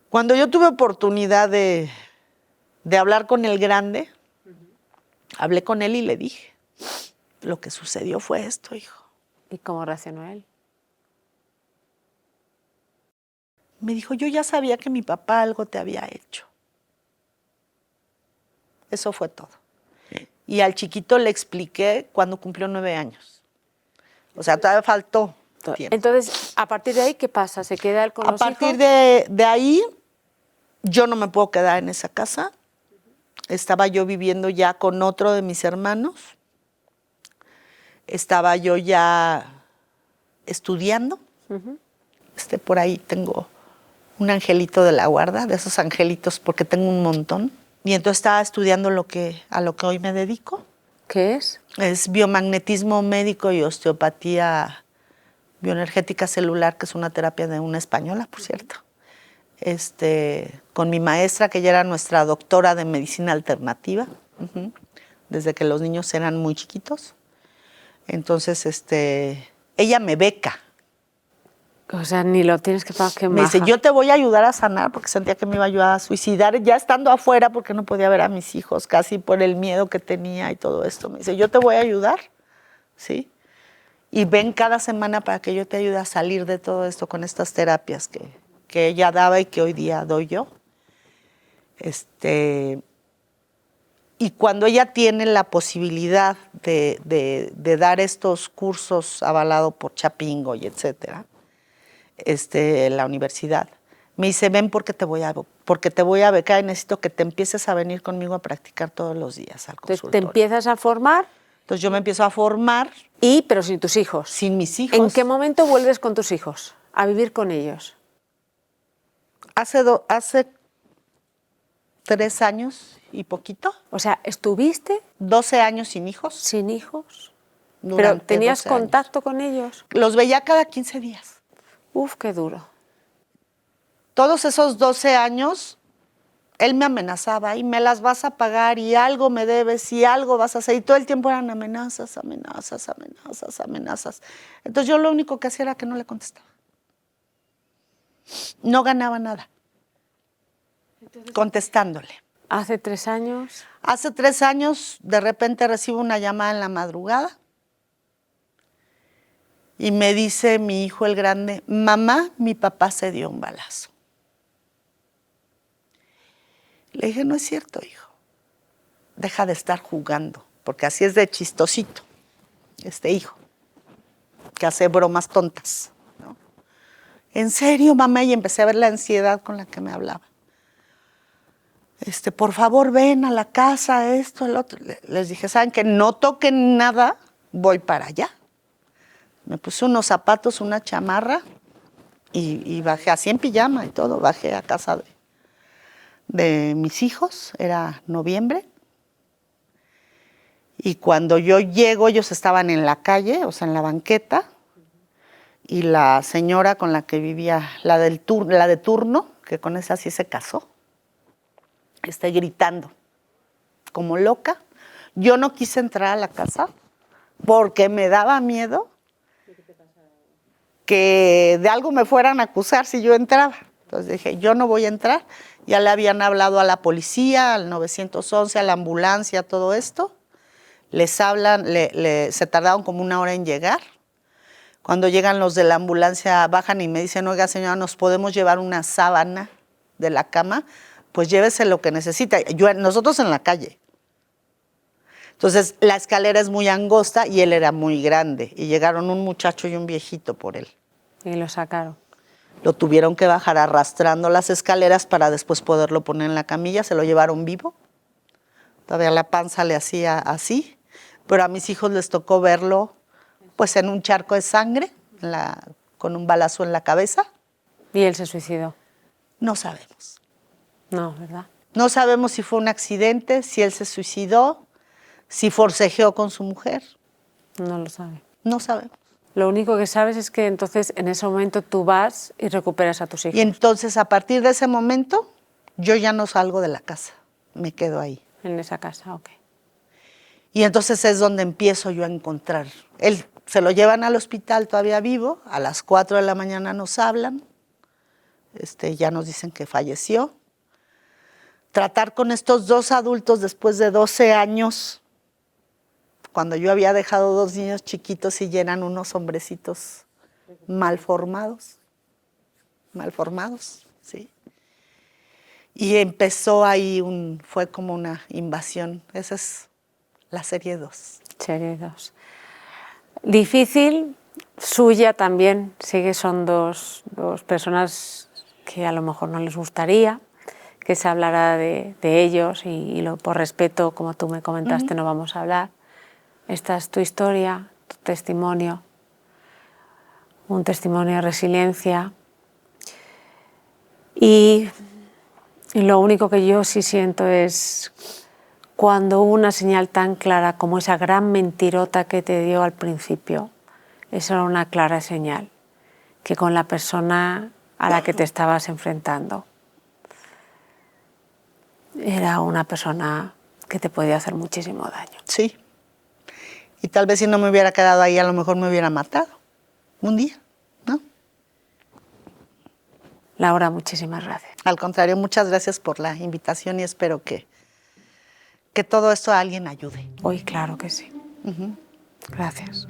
Cuando yo tuve oportunidad de hablar con el grande, hablé con él y le dije, lo que sucedió fue esto, hijo. ¿Y cómo reaccionó él? Me dijo, yo ya sabía que mi papá algo te había hecho. Eso fue todo. Y al chiquito le expliqué cuando cumplió 9 años. O sea, todavía faltó tiempo. Entonces, a partir de ahí, ¿qué pasa? ¿Se queda él con los hijos? A partir de ahí, yo no me puedo quedar en esa casa. Estaba yo viviendo ya con otro de mis hermanos. Estaba yo ya estudiando. Por ahí tengo un angelito de la guarda, de esos angelitos, porque tengo un montón. Y entonces estaba estudiando a lo que hoy me dedico. ¿Qué es? Es biomagnetismo médico y osteopatía bioenergética celular, que es una terapia de una española, por cierto. Con mi maestra, que ya era nuestra doctora de medicina alternativa, desde que los niños eran muy chiquitos. Entonces, ella me beca. O sea, ni lo tienes que pagar. Qué me maja. dice, yo te voy a ayudar a sanar, porque sentía que me iba a ayudar a suicidar, ya estando afuera, porque no podía ver a mis hijos, casi por el miedo que tenía y todo esto. Me dice, yo te voy a ayudar, ¿sí? Y ven cada semana para que yo te ayude a salir de todo esto con estas terapias que ella daba y que hoy día doy yo. Y cuando ella tiene la posibilidad de dar estos cursos avalados por Chapingo y etcétera, en la universidad, me dice, ven porque te voy a becar y necesito que te empieces a venir conmigo a practicar todos los días al consultorio. Entonces, ¿te empiezas a formar? Entonces yo me empiezo a formar. Pero sin tus hijos. Sin mis hijos. ¿En qué momento vuelves con tus hijos a vivir con ellos? Hace 3 años y poquito. O sea, ¿estuviste 12 años sin hijos. sin hijos? ¿Pero Durante tenías 12 años. contacto con ellos? Los veía cada 15 días. Uf, qué duro. Todos esos 12 años, él me amenazaba y me las vas a pagar y algo me debes y algo vas a hacer. Y todo el tiempo eran amenazas, amenazas, amenazas, amenazas. Entonces yo lo único que hacía era que no le contestaba. No ganaba nada contestándole. ¿Hace 3 años? Hace 3 años, de repente recibo una llamada en la madrugada y me dice mi hijo el grande, mamá, mi papá se dio un balazo. Le dije, no es cierto, hijo. Deja de estar jugando, porque así es de chistosito, este hijo, que hace bromas tontas, ¿no? ¿En serio, mamá? Y empecé a ver la ansiedad con la que me hablaba. Por favor, ven a la casa, esto, el otro. Les dije, ¿saben qué? No toquen nada, voy para allá. Me puse unos zapatos, una chamarra y bajé así en pijama y todo. Bajé a casa de mis hijos, era noviembre. Y cuando yo llego, ellos estaban en la calle, o sea, en la banqueta. Y la señora con la que vivía, la de turno, que con esa sí se casó, gritando como loca. Yo no quise entrar a la casa porque me daba miedo que de algo me fueran a acusar si yo entraba. Entonces dije, yo no voy a entrar. Ya le habían hablado a la policía, al 911, a la ambulancia, todo esto. Les hablan, se tardaron como 1 hora en llegar. Cuando llegan los de la ambulancia, bajan y me dicen, oiga señora, ¿nos podemos llevar una sábana de la cama? Pues llévese lo que necesita. Nosotros en la calle. Entonces, la escalera es muy angosta y él era muy grande. Y llegaron un muchacho y un viejito por él. Y lo sacaron. Lo tuvieron que bajar arrastrando las escaleras para después poderlo poner en la camilla. Se lo llevaron vivo. Todavía la panza le hacía así. Pero a mis hijos les tocó verlo pues en un charco de sangre, con un balazo en la cabeza. ¿Y él se suicidó? No sabemos. No, ¿verdad? No sabemos si fue un accidente, si él se suicidó, si forcejeó con su mujer. No lo sabe. No sabemos. Lo único que sabes es que entonces en ese momento tú vas y recuperas a tus hijos. Y entonces a partir de ese momento yo ya no salgo de la casa, me quedo ahí. En esa casa, ok. Y entonces es donde empiezo yo a encontrar. Él se lo llevan al hospital todavía vivo, a las 4 de la mañana nos hablan, ya nos dicen que falleció. Tratar con estos 2 adultos después de 12 años, cuando yo había dejado 2 niños chiquitos y eran unos hombrecitos malformados, ¿sí? Y empezó ahí, fue como una invasión. Esa es la serie 2. Serie 2. Difícil, suya también, sí que son dos personas que a lo mejor no les gustaría que se hablara de ellos y por respeto, como tú me comentaste, no vamos a hablar. Esta es tu historia, tu testimonio, un testimonio de resiliencia. Y lo único que yo sí siento es cuando hubo una señal tan clara como esa gran mentirota que te dio al principio. Esa era una clara señal, que con la persona a la que te estabas enfrentando era una persona que te podía hacer muchísimo daño. Sí. Y tal vez si no me hubiera quedado ahí, a lo mejor me hubiera matado un día, ¿no? Laura, muchísimas gracias. Al contrario, muchas gracias por la invitación y espero que todo esto a alguien ayude. Hoy, claro que sí. Gracias.